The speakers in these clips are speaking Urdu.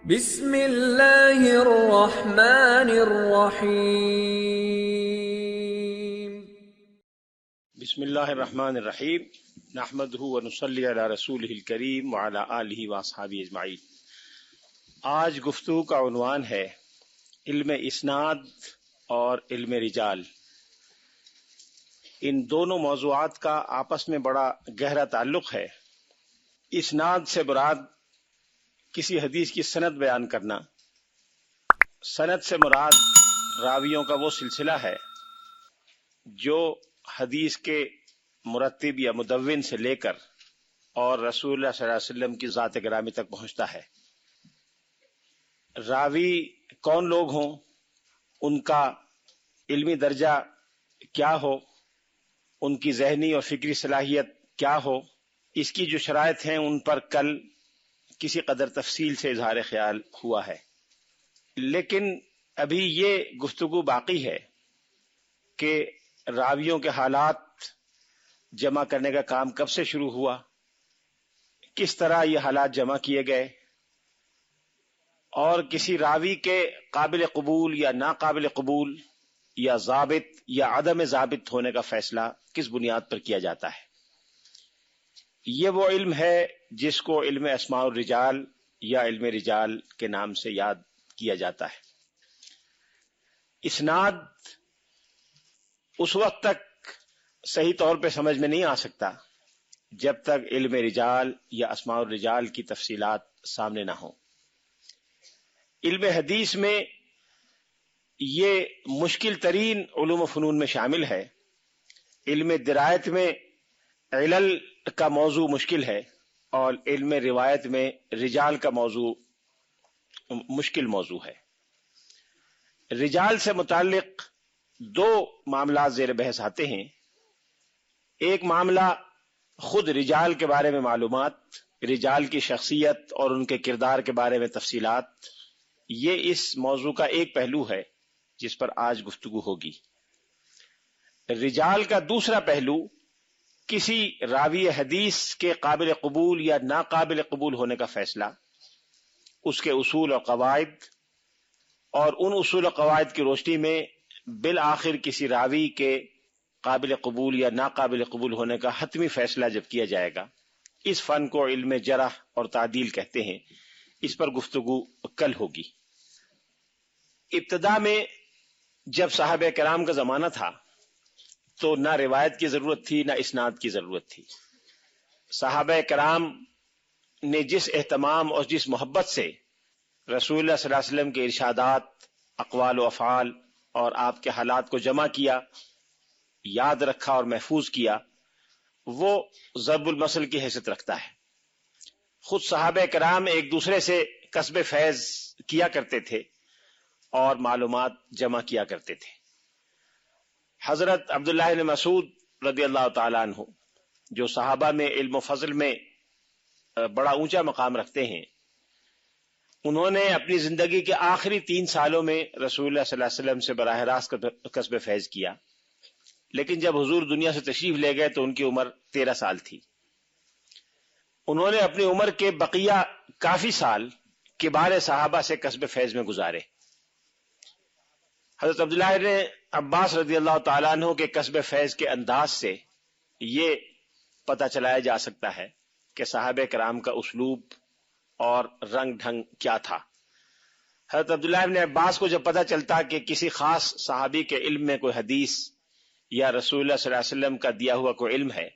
بسم اللہ الرحمن الرحیم۔ بسم اللہ الرحمن الرحیم، نحمدہ ونصلی علی رسولہ الکریم وعلی آلہ واصحابہ اجمعین۔ آج گفتگو کا عنوان ہے علم اسناد اور علم رجال۔ ان دونوں موضوعات کا آپس میں بڑا گہرا تعلق ہے۔ اسناد سے مراد کسی حدیث کی سند بیان کرنا، سند سے مراد راویوں کا وہ سلسلہ ہے جو حدیث کے مرتب یا مدون سے لے کر اور رسول اللہ صلی اللہ علیہ وسلم کی ذات گرامی تک پہنچتا ہے۔ راوی کون لوگ ہوں، ان کا علمی درجہ کیا ہو، ان کی ذہنی اور فکری صلاحیت کیا ہو، اس کی جو شرائط ہیں ان پر کل کسی قدر تفصیل سے اظہار خیال ہوا ہے، لیکن ابھی یہ گفتگو باقی ہے کہ راویوں کے حالات جمع کرنے کا کام کب سے شروع ہوا، کس طرح یہ حالات جمع کیے گئے، اور کسی راوی کے قابل قبول یا ناقابل قبول یا ضابط یا عدم ضابط ہونے کا فیصلہ کس بنیاد پر کیا جاتا ہے۔ یہ وہ علم ہے جس کو علم اسماء الرجال یا علم رجال کے نام سے یاد کیا جاتا ہے۔ اسناد اس وقت تک صحیح طور پہ سمجھ میں نہیں آ سکتا جب تک علم رجال یا اسماء الرجال کی تفصیلات سامنے نہ ہوں۔ علم حدیث میں یہ مشکل ترین علوم و فنون میں شامل ہے۔ علم درایت میں علل کا موضوع مشکل ہے اور علم روایت میں رجال کا موضوع مشکل موضوع ہے۔ رجال سے متعلق دو معاملات زیر بحث آتے ہیں۔ ایک معاملہ خود رجال کے بارے میں معلومات، رجال کی شخصیت اور ان کے کردار کے بارے میں تفصیلات، یہ اس موضوع کا ایک پہلو ہے جس پر آج گفتگو ہوگی۔ رجال کا دوسرا پہلو کسی راوی حدیث کے قابل قبول یا ناقابل قبول ہونے کا فیصلہ، اس کے اصول و قواعد، اور ان اصول و قواعد کی روشنی میں بالآخر کسی راوی کے قابل قبول یا ناقابل قبول ہونے کا حتمی فیصلہ جب کیا جائے گا، اس فن کو علم جرح اور تعدیل کہتے ہیں۔ اس پر گفتگو کل ہوگی۔ ابتدا میں جب صحابہ کرام کا زمانہ تھا تو نہ روایت کی ضرورت تھی نہ اسناد کی ضرورت تھی۔ صحابہ کرام نے جس اہتمام اور جس محبت سے رسول اللہ صلی اللہ علیہ وسلم کے ارشادات، اقوال و افعال اور آپ کے حالات کو جمع کیا، یاد رکھا اور محفوظ کیا، وہ ضرب المثل کی حیثیت رکھتا ہے۔ خود صحابہ کرام ایک دوسرے سے کسب فیض کیا کرتے تھے اور معلومات جمع کیا کرتے تھے۔ حضرت عبداللہ بن مسعود رضی اللہ تعالیٰ عنہ، جو صحابہ میں علم و فضل میں بڑا اونچا مقام رکھتے ہیں، انہوں نے اپنی زندگی کے آخری 3 سالوں میں رسول اللہ صلی اللہ علیہ وسلم سے براہ راست کسب فیض کیا، لیکن جب حضور دنیا سے تشریف لے گئے تو ان کی عمر 13 سال تھی۔ انہوں نے اپنی عمر کے بقیہ کافی سال کبار صحابہ سے کسب فیض میں گزارے۔ حضرت عبداللہ بن عباس رضی اللہ تعالیٰ عنہ کے کسب فیض کے انداز سے یہ پتہ چلایا جا سکتا ہے کہ صحابہ کرام کا اسلوب اور رنگ ڈھنگ کیا تھا۔ حضرت عبداللہ بن عباس کو جب پتہ چلتا کہ کسی خاص صحابی کے علم میں کوئی حدیث یا رسول اللہ صلی اللہ علیہ وسلم کا دیا ہوا کوئی علم ہے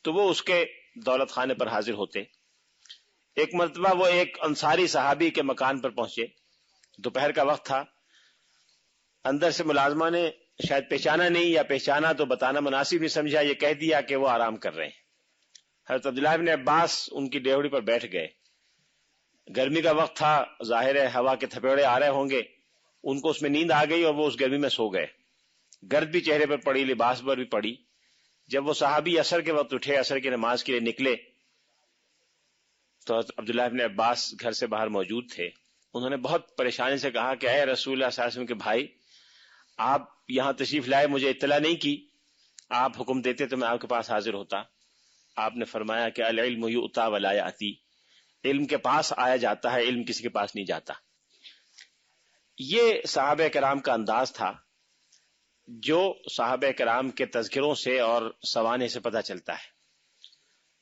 تو وہ اس کے دولت خانے پر حاضر ہوتے۔ ایک مرتبہ وہ ایک انصاری صحابی کے مکان پر پہنچے، دوپہر کا وقت تھا۔ اندر سے ملازمہ نے شاید پہچانا نہیں، یا پہچانا تو بتانا مناسب نہیں سمجھا، یہ کہہ دیا کہ وہ آرام کر رہے ہیں۔ حضرت عبداللہ بن عباس ان کی ڈیوڑی پر بیٹھ گئے۔ گرمی کا وقت تھا، ظاہر ہے ہوا کے تھپیڑے آ رہے ہوں گے، ان کو اس میں نیند آ گئی اور وہ اس گرمی میں سو گئے۔ گرد بھی چہرے پر پڑی، لباس پر بھی پڑی۔ جب وہ صحابی عصر کے وقت اٹھے، عصر کی نماز کے لیے نکلے، تو حضرت عبداللہ بن عباس گھر سے باہر موجود تھے۔ انہوں نے بہت پریشانی سے کہا کہ اے رسول اللہ صلی اللہ علیہ وسلم کے بھائی، آپ یہاں تشریف لائے، مجھے اطلاع نہیں کی، آپ حکم دیتے تو میں آپ کے پاس حاضر ہوتا۔ آپ نے فرمایا کہ العلم یؤتی ولا یأتی، علم کے پاس آیا جاتا ہے، علم کسی کے پاس نہیں جاتا۔ یہ صحابہ کرام کا انداز تھا جو صحابہ کرام کے تذکروں سے اور سوانے سے پتہ چلتا ہے۔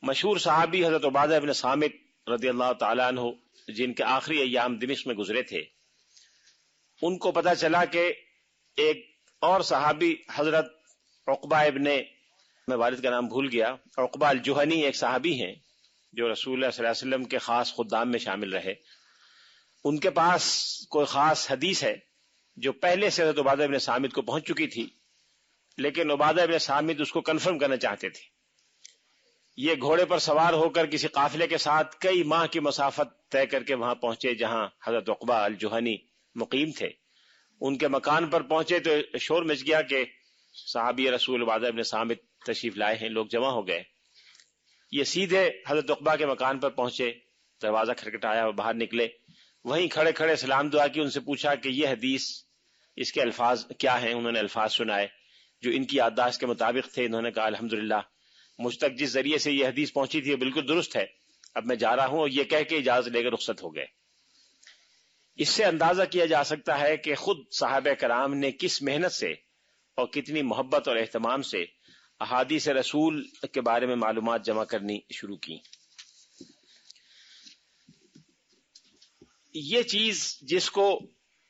مشہور صحابی حضرت عبادہ بن صامت رضی اللہ تعالیٰ عنہ، جن کے آخری ایام دمشق میں گزرے تھے، ان کو پتہ چلا کہ ایک اور صحابی حضرت عقبہ ابن، میں والد کا نام بھول گیا، عقبہ الجہنی ایک صحابی ہیں جو رسول اللہ صلی اللہ علیہ وسلم کے خاص خدام میں شامل رہے، ان کے پاس کوئی خاص حدیث ہے جو پہلے سے حضرت عبادہ ابن صامت کو پہنچ چکی تھی، لیکن عبادہ ابن صامت اس کو کنفرم کرنا چاہتے تھے۔ یہ گھوڑے پر سوار ہو کر کسی قافلے کے ساتھ کئی ماہ کی مسافت طے کر کے وہاں پہنچے جہاں حضرت عقبہ الجہنی مقیم تھے۔ ان کے مکان پر پہنچے تو شور مچ گیا کہ صحابی رسول عبادہ ابن صامت تشریف لائے ہیں، لوگ جمع ہو گئے۔ یہ سیدھے حضرت عقبہ کے مکان پر پہنچے، دروازہ کھٹکھٹایا اور باہر نکلے، وہیں کھڑے کھڑے سلام دعا کی، ان سے پوچھا کہ یہ حدیث، اس کے الفاظ کیا ہیں؟ انہوں نے الفاظ سنائے جو ان کی یادداشت کے مطابق تھے۔ انہوں نے کہا الحمدللہ مجھ تک جس ذریعے سے یہ حدیث پہنچی تھی بالکل درست ہے، اب میں جا رہا ہوں، اور یہ کہہ کے اجازت لے کر رخصت ہو گئے۔ اس سے اندازہ کیا جا سکتا ہے کہ خود صحابہ کرام نے کس محنت سے اور کتنی محبت اور اہتمام سے احادیث رسول کے بارے میں معلومات جمع کرنی شروع کی۔ یہ چیز جس کو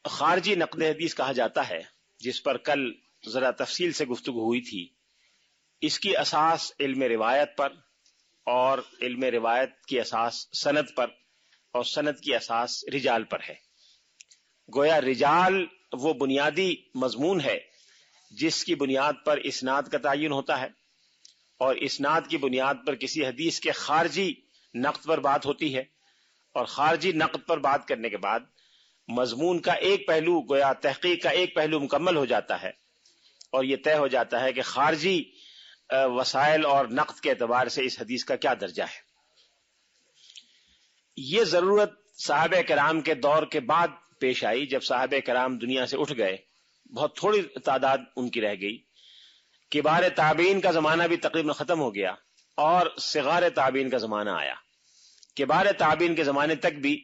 خارجی نقد حدیث کہا جاتا ہے، جس پر کل ذرا تفصیل سے گفتگو ہوئی تھی، اس کی اساس علم روایت پر، اور علم روایت کی اساس سند پر، اور سند کی اساس رجال پر ہے۔ گویا رجال وہ بنیادی مضمون ہے جس کی بنیاد پر اسناد کا تعین ہوتا ہے، اور اسناد کی بنیاد پر کسی حدیث کے خارجی نقد پر بات ہوتی ہے، اور خارجی نقد پر بات کرنے کے بعد مضمون کا ایک پہلو، گویا تحقیق کا ایک پہلو مکمل ہو جاتا ہے، اور یہ طے ہو جاتا ہے کہ خارجی وسائل اور نقد کے اعتبار سے اس حدیث کا کیا درجہ ہے۔ یہ ضرورت صحابہ کرام کے دور کے بعد پیش آئی، جب صحابہ کرام دنیا سے اٹھ گئے، بہت تھوڑی تعداد ان کی رہ گئی، کبار تابعین کا زمانہ بھی تقریباً ختم ہو گیا اور صغار تابعین کا زمانہ آیا۔ کبار تابعین کے زمانے تک بھی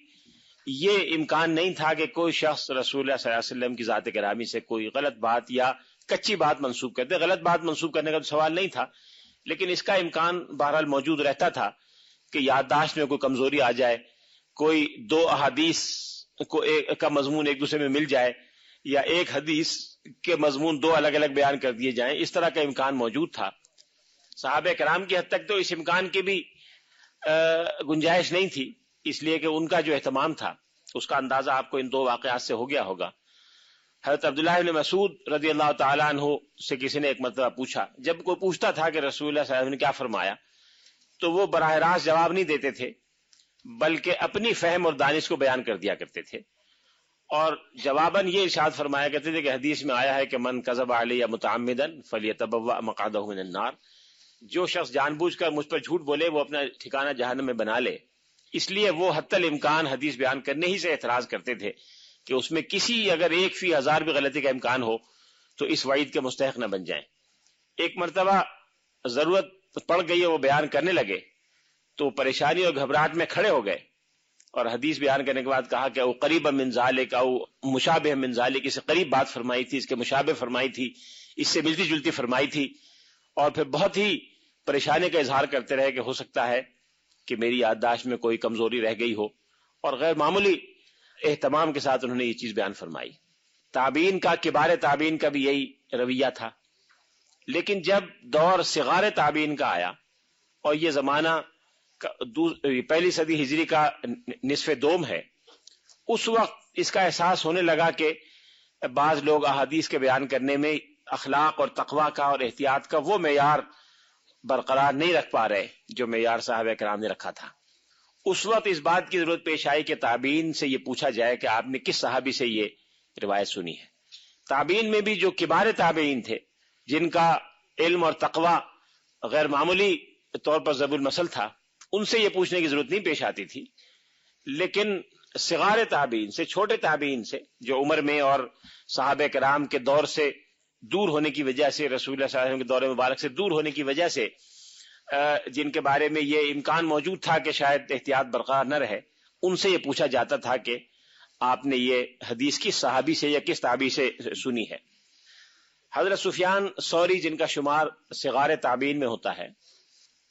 یہ امکان نہیں تھا کہ کوئی شخص رسول اللہ صلی اللہ علیہ وسلم کی ذات گرامی سے کوئی غلط بات یا کچی بات منسوب کرتے۔ غلط بات منسوب کرنے کا تو سوال نہیں تھا، لیکن اس کا امکان بہرحال موجود رہتا تھا کہ یادداشت میں کوئی کمزوری آ جائے، کوئی دو احادیث کا مضمون ایک دوسرے میں مل جائے، یا ایک حدیث کے مضمون دو الگ الگ بیان کر دیے جائیں، اس طرح کا امکان موجود تھا۔ صحابہ کرام کی حد تک تو اس امکان کی بھی گنجائش نہیں تھی، اس لیے کہ ان کا جو اہتمام تھا اس کا اندازہ آپ کو ان دو واقعات سے ہو گیا ہوگا۔ حضرت عبداللہ بن مسعود رضی اللہ تعالیٰ عنہ سے کسی نے ایک مرتبہ پوچھا، جب کوئی پوچھتا تھا کہ رسول اللہ صلی اللہ علیہ وسلم نے کیا فرمایا، تو وہ براہ راست جواب نہیں دیتے تھے، بلکہ اپنی فہم اور دانش کو بیان کر دیا کرتے تھے، اور جواباً یہ ارشاد فرمایا کرتے تھے کہ حدیث میں آیا ہے کہ من کذب علی متعمدن فلیتبوأ مقعدہ من النار، جو شخص جان بوجھ کر مجھ پر جھوٹ بولے وہ اپنا ٹھکانہ جہنم میں بنا لے۔ اس لیے وہ حتی الامکان حدیث بیان کرنے ہی سے اعتراض کرتے تھے کہ اس میں کسی اگر 1/1000 بھی غلطی کا امکان ہو تو اس وعید کے مستحق نہ بن جائیں۔ ایک مرتبہ ضرورت پڑ گئی ہے وہ بیان کرنے لگے تو پریشانی اور گھبراہٹ میں کھڑے ہو گئے، اور حدیث بیان کرنے کے بعد کہا کہ او قریب من ذالک او مشابہ من ذالک، اس سے قریب بات فرمائی تھی، اس کے مشابہ فرمائی تھی، اس سے ملتی جلتی فرمائی تھی، اور پھر بہت ہی پریشانی کا اظہار کرتے رہے کہ ہو سکتا ہے کہ میری یادداشت میں کوئی کمزوری رہ گئی ہو، اور غیر معمولی اہتمام کے ساتھ انہوں نے یہ چیز بیان فرمائی۔ تابعین کا، کبار تابعین کا بھی یہی رویہ تھا، لیکن جب دور صغار تابعین کا آیا اور یہ زمانہ پہلی صدی ہجری کا نصف دوم ہے، اس وقت اس کا احساس ہونے لگا کہ بعض لوگ احادیث کے بیان کرنے میں اخلاق اور تقوی کا اور احتیاط کا وہ معیار برقرار نہیں رکھ پا رہے جو معیار صحابہ کرام نے رکھا تھا۔ اس وقت اس بات کی ضرورت پیش آئی کہ تابعین سے یہ پوچھا جائے کہ آپ نے کس صحابی سے یہ روایت سنی ہے۔ تابعین میں بھی جو کبار تابعین تھے، جن کا علم اور تقوی غیر معمولی طور پر ضرب المثل تھا، ان سے یہ پوچھنے کی ضرورت نہیں پیش آتی تھی، لیکن صغار تابعین سے، چھوٹے تابعین سے، جو عمر میں اور صحابہ کرام کے دور سے دور ہونے کی وجہ سے، رسول اللہ صلی اللہ علیہ وسلم کے دور مبارک سے دور ہونے کی وجہ سے جن کے بارے میں یہ امکان موجود تھا کہ شاید احتیاط برقرار نہ رہے، ان سے یہ پوچھا جاتا تھا کہ آپ نے یہ حدیث کس صحابی سے یا کس تابعی سے سنی ہے۔ حضرت سفیان ثوری، جن کا شمار صغار تابعین میں ہوتا ہے،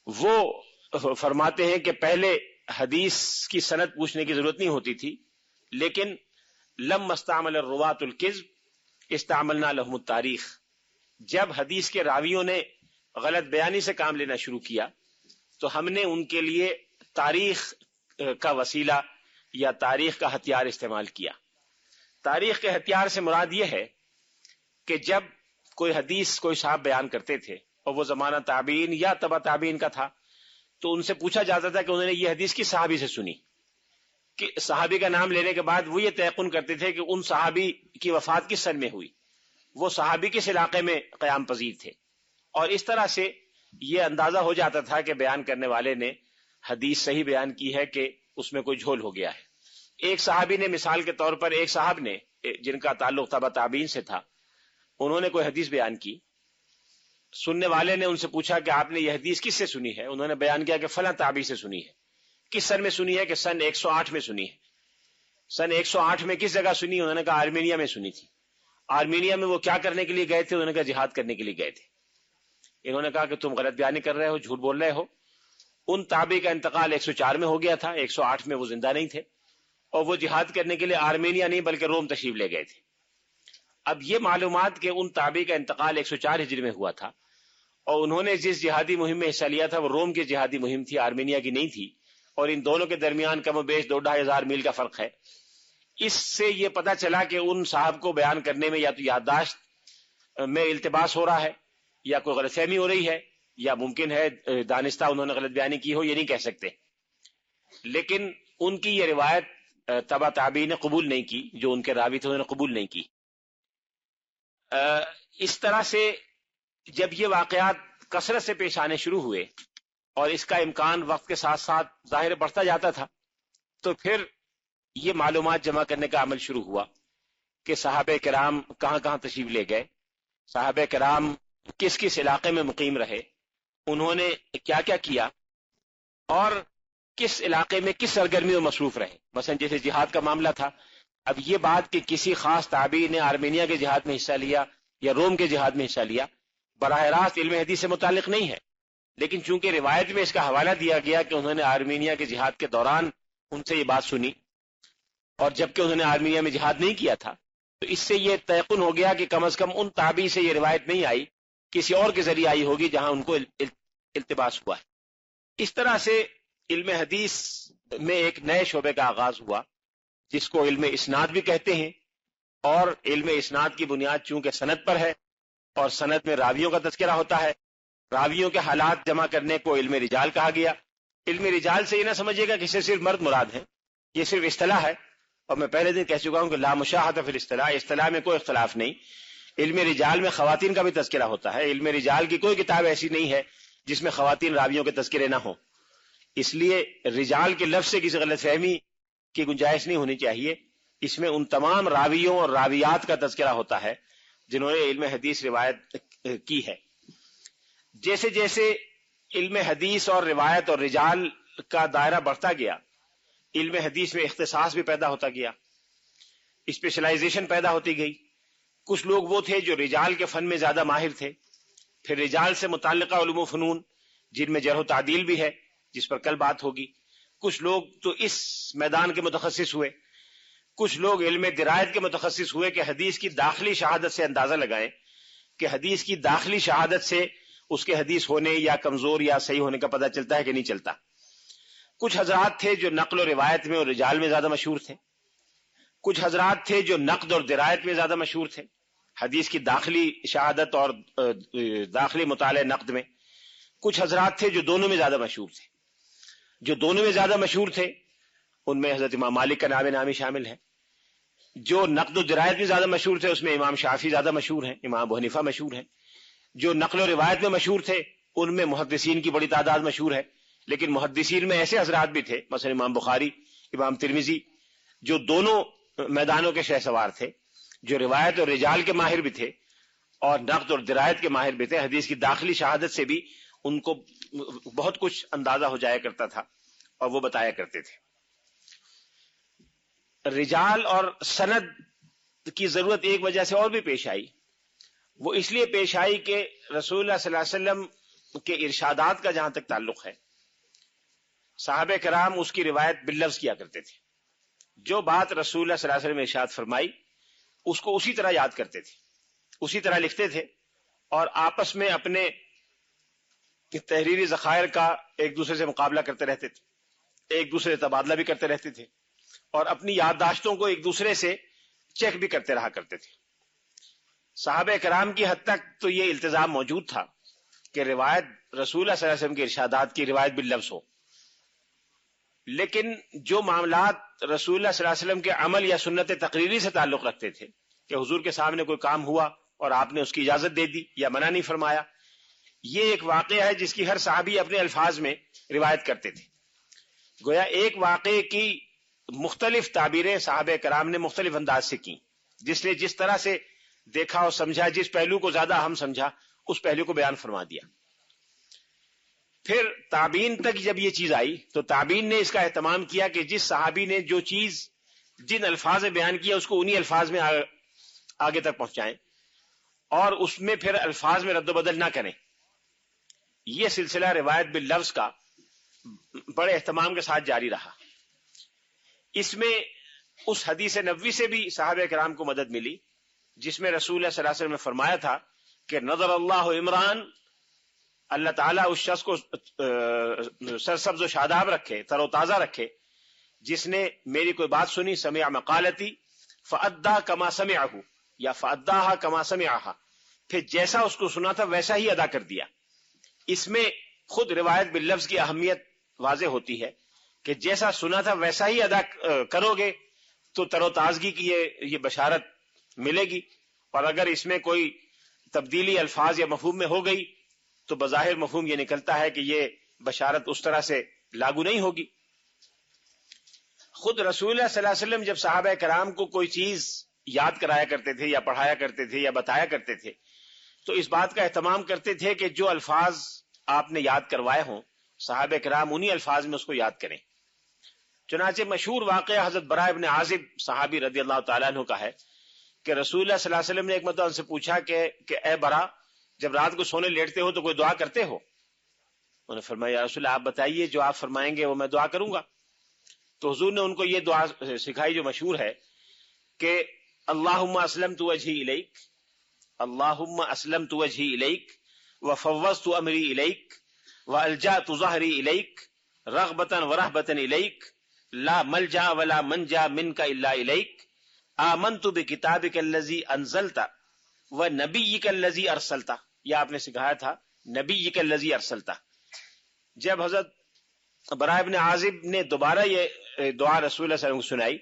وہ فرماتے ہیں کہ پہلے حدیث کی سند پوچھنے کی ضرورت نہیں ہوتی تھی، لیکن لم استعمل الرواۃ الکذب استعملنا لهم التاریخ، جب حدیث کے راویوں نے غلط بیانی سے کام لینا شروع کیا تو ہم نے ان کے لیے تاریخ کا وسیلہ یا تاریخ کا ہتھیار استعمال کیا۔ تاریخ کے ہتھیار سے مراد یہ ہے کہ جب کوئی حدیث کوئی صاحب بیان کرتے تھے اور وہ زمانہ تابعین یا تبع تابعین کا تھا، تو ان سے پوچھا جاتا تھا کہ انہوں نے یہ حدیث کس صحابی سے سنی، کہ صحابی کا نام لینے کے بعد وہ یہ تیقن کرتے تھے کہ ان صحابی کی وفات کس سن میں ہوئی، وہ صحابی کس علاقے میں قیام پذیر تھے، اور اس طرح سے یہ اندازہ ہو جاتا تھا کہ بیان کرنے والے نے حدیث صحیح بیان کی ہے کہ اس میں کوئی جھول ہو گیا ہے۔ ایک صحابی نے، مثال کے طور پر ایک صاحب نے جن کا تعلق تبع تابعین سے تھا، انہوں نے کوئی حدیث بیان کی، سننے والے نے ان سے پوچھا کہ آپ نے یہ حدیث کس سے سنی ہے، انہوں نے بیان کیا کہ فلاں تابعی سے سنی ہے۔ کس سن میں سنی ہے؟ کہ سن 108 میں سنی ہے۔ سن 108 میں کس جگہ سنی؟ انہوں نے کہا آرمینیا میں سنی تھی۔ آرمینیا میں وہ کیا کرنے کے لیے گئے تھے؟ انہوں نے کہا جہاد کرنے کے لیے گئے تھے۔ انہوں نے کہا کہ تم غلط بیانی کر رہے ہو، جھوٹ بول رہے ہو۔ ان تابعی کا انتقال 104 میں ہو گیا تھا، 108 میں وہ زندہ نہیں تھے، اور وہ جہاد کرنے کے لیے آرمینیا نہیں بلکہ روم تشریف لے گئے تھے۔ اب یہ معلومات کہ ان تابعی کا انتقال 104 ہجری میں ہوا تھا اور انہوں نے جس جہادی مہم میں حصہ لیا تھا وہ روم کی جہادی مہم تھی، آرمینیا کی نہیں تھی، اور ان دونوں کے درمیان کم و بیش 2-2.5 ہزار میل کا فرق ہے۔ اس سے یہ پتہ چلا کہ ان صاحب کو بیان کرنے میں یا تو یادداشت میں التباس ہو رہا ہے، یا کوئی غلط فہمی ہو رہی ہے، یا ممکن ہے دانستہ انہوں نے غلط بیانی کی ہو، یہ نہیں کہہ سکتے، لیکن ان کی یہ روایت تبع تابعین نے قبول نہیں کی، جو ان کے راوی تھے انہوں نے قبول نہیں کی۔ اس طرح سے جب یہ واقعات کثرت سے پیش آنے شروع ہوئے اور اس کا امکان وقت کے ساتھ ساتھ ظاہر بڑھتا جاتا تھا، تو پھر یہ معلومات جمع کرنے کا عمل شروع ہوا کہ صحابہ کرام کہاں کہاں تشریف لے گئے، صحابہ کرام کس کس علاقے میں مقیم رہے، انہوں نے کیا کیا کیا، اور کس علاقے میں کس سرگرمی میں مصروف رہے۔ مثلا جیسے جہاد کا معاملہ تھا، اب یہ بات کہ کسی خاص تابعی نے آرمینیا کے جہاد میں حصہ لیا یا روم کے جہاد میں حصہ لیا، براہ راست علم حدیث سے متعلق نہیں ہے، لیکن چونکہ روایت میں اس کا حوالہ دیا گیا کہ انہوں نے آرمینیا کے جہاد کے دوران ان سے یہ بات سنی، اور جبکہ انہوں نے آرمینیا میں جہاد نہیں کیا تھا، تو اس سے یہ تیقن ہو گیا کہ کم از کم ان تابعی سے یہ روایت نہیں آئی، کسی اور کے ذریعے آئی ہوگی جہاں ان کو التباس ہوا ہے۔ اس طرح سے علم حدیث میں ایک نئے شعبے کا آغاز ہوا جس کو علم اسناد بھی کہتے ہیں، اور علم اسناد کی بنیاد چونکہ سند پر ہے اور سند میں راویوں کا تذکرہ ہوتا ہے، راویوں کے حالات جمع کرنے کو علم رجال کہا گیا۔ علم رجال سے یہ نہ سمجھے گا کہ اس سے صرف مرد مراد ہیں، یہ صرف اصطلاح ہے، اور میں پہلے دن کہہ چکا ہوں کہ لا مشاہدہ فی الاصطلاح، اصطلاح میں کوئی اختلاف نہیں۔ علم رجال میں خواتین کا بھی تذکرہ ہوتا ہے، علم رجال کی کوئی کتاب ایسی نہیں ہے جس میں خواتین راویوں کے تذکرے نہ ہوں، اس لیے رجال کے لفظ سے کسی غلط فہمی کی گنجائش نہیں ہونی چاہیے، اس میں ان تمام راویوں اور راویات کا تذکرہ ہوتا ہے جنہوں نے علم حدیث روایت کی ہے۔ جیسے جیسے علم حدیث اور روایت اور رجال کا دائرہ بڑھتا گیا، علم حدیث میں اختصاص بھی پیدا ہوتا گیا، اسپیشلائزیشن پیدا ہوتی گئی۔ کچھ لوگ وہ تھے جو رجال کے فن میں زیادہ ماہر تھے، پھر رجال سے متعلقہ علوم و فنون جن میں جرح و تعدیل بھی ہے جس پر کل بات ہوگی، کچھ لوگ تو اس میدان کے متخصص ہوئے، کچھ لوگ علم درایت کے متخصص ہوئے کہ حدیث کی داخلی شہادت سے اندازہ لگائیں کہ حدیث کی داخلی شہادت سے اس کے حدیث ہونے یا کمزور یا صحیح ہونے کا پتہ چلتا ہے کہ نہیں چلتا۔ کچھ حضرات تھے جو نقل و روایت میں اور رجال میں زیادہ مشہور تھے، کچھ حضرات تھے جو نقد اور درایت میں زیادہ مشہور تھے، حدیث کی داخلی شہادت اور داخلی مطالعہ نقد میں، کچھ حضرات تھے جو دونوں میں زیادہ مشہور تھے۔ جو دونوں میں زیادہ مشہور تھے ان میں حضرت امام مالک کا نام نامی شامل ہے، جو نقد و درایت میں زیادہ مشہور تھے اس میں امام شافعی زیادہ مشہور ہیں، امام ابو حنیفہ مشہور ہیں، جو نقل و روایت میں مشہور تھے ان میں محدثین کی بڑی تعداد مشہور ہے، لیکن محدثین میں ایسے حضرات بھی تھے مثلا امام بخاری، امام ترمذی، جو دونوں میدانوں کے شہسوار تھے، جو روایت اور رجال کے ماہر بھی تھے اور نقد اور درایت کے ماہر بھی تھے، حدیث کی داخلی شہادت سے بھی ان کو بہت کچھ اندازہ ہو جایا کرتا تھا اور وہ بتایا کرتے تھے. رجال اور سند کی ضرورت ایک وجہ سے اور بھی پیش آئی. وہ اس لیے پیش آئی کہ رسول اللہ صلی اللہ علیہ وسلم کے ارشادات کا جہاں تک تعلق ہے، صحابہ کرام اس کی روایت باللفظ کیا کرتے تھے. جو بات رسول اللہ صلی اللہ علیہ وسلم نے ارشاد فرمائی اس کو اسی طرح یاد کرتے تھے، اسی طرح لکھتے تھے، اور آپس میں اپنے تحریری ذخائر کا ایک دوسرے سے مقابلہ کرتے رہتے تھے، ایک دوسرے سے تبادلہ بھی کرتے رہتے تھے، اور اپنی یادداشتوں کو ایک دوسرے سے چیک بھی کرتے رہا کرتے تھے. صحابہ کرام کی حد تک تو یہ التزام موجود تھا کہ روایت رسول اللہ صلی اللہ علیہ وسلم کے ارشادات کی روایت باللفظ ہو، لیکن جو معاملات رسول اللہ صلی اللہ علیہ وسلم کے عمل یا سنت تقریری سے تعلق رکھتے تھے کہ حضور کے سامنے کوئی کام ہوا اور آپ نے اس کی اجازت دے دی یا منع نہیں فرمایا، یہ ایک واقعہ ہے جس کی ہر صحابی اپنے الفاظ میں روایت کرتے تھے. گویا ایک واقعے کی مختلف تعبیریں صحابہ کرام نے مختلف انداز سے کی، جس نے جس طرح سے دیکھا اور سمجھا، جس پہلو کو زیادہ اہم سمجھا اس پہلو کو بیان فرما دیا. پھر تابعین تک جب یہ چیز آئی تو تابعین نے اس کا اہتمام کیا کہ جس صحابی نے جو چیز جن الفاظ میں بیان کیا اس کو انہی الفاظ میں آگے تک پہنچائیں اور اس میں پھر الفاظ میں رد و بدل نہ کریں. یہ سلسلہ روایت باللفظ کا بڑے اہتمام کے ساتھ جاری رہا. اس میں اس حدیث نبوی سے بھی صحابہ کرام کو مدد ملی جس میں رسول اللہ صلی اللہ علیہ وسلم نے فرمایا تھا کہ نظر اللہ عمران، اللہ تعالیٰ اس شخص کو سرسبز و شاداب رکھے، تر و تازہ رکھے، جس نے میری کوئی بات سنی، سمع مقالتی فأدّا کما سمعہ یا فأدّاہا کما سمعہا، پھر جیسا اس کو سنا تھا ویسا ہی ادا کر دیا. اس میں خود روایت باللفظ کی اہمیت واضح ہوتی ہے کہ جیسا سنا تھا ویسا ہی ادا کرو گے تو تر و تازگی کی یہ بشارت ملے گی، اور اگر اس میں کوئی تبدیلی الفاظ یا مفہوم میں ہو گئی تو بظاہر مفہوم یہ نکلتا ہے کہ یہ بشارت اس طرح سے لاگو نہیں ہوگی. خود رسول اللہ صلی اللہ علیہ وسلم جب صحابہ کرام کو کوئی چیز یاد کرایا کرتے تھے یا پڑھایا کرتے تھے یا بتایا کرتے تھے تو اس بات کا اہتمام کرتے تھے کہ جو الفاظ آپ نے یاد کروائے ہوں صحابہ کرام انہی الفاظ میں اس کو یاد کریں. چنانچہ مشہور واقعہ حضرت براء ابن عازب صحابی رضی اللہ تعالیٰ عنہ کا ہے کہ رسول اللہ صلی اللہ علیہ وسلم نے ایک مرتبہ ان سے پوچھا کہ اے برا، جب رات کو سونے لیٹتے ہو تو کوئی دعا کرتے ہو؟ انہوں نے فرمایا یا رسول اللہ آپ بتائیے، جو آپ فرمائیں گے وہ میں دعا کروں گا. تو حضور نے ان کو یہ دعا سکھائی جو مشہور ہے کہ اللہم اسلمت وجہی الیک، اللہم اسلمت وجہی الیک وفوضت امری الیک والجأت ظہری الیک رغبتا ورہبتا الیک لا ملجا ولا منجا منک الا الیک آمنت بکتابک الذی انزلت ونبیک الذی ارسلت. یہ آپ نے سکھایا تھا نبیک الذی ارسلت. جب حضرت براء ابن عازب نے دوبارہ یہ دعا رسول اللہ صلی اللہ علیہ وسلم کو سنائی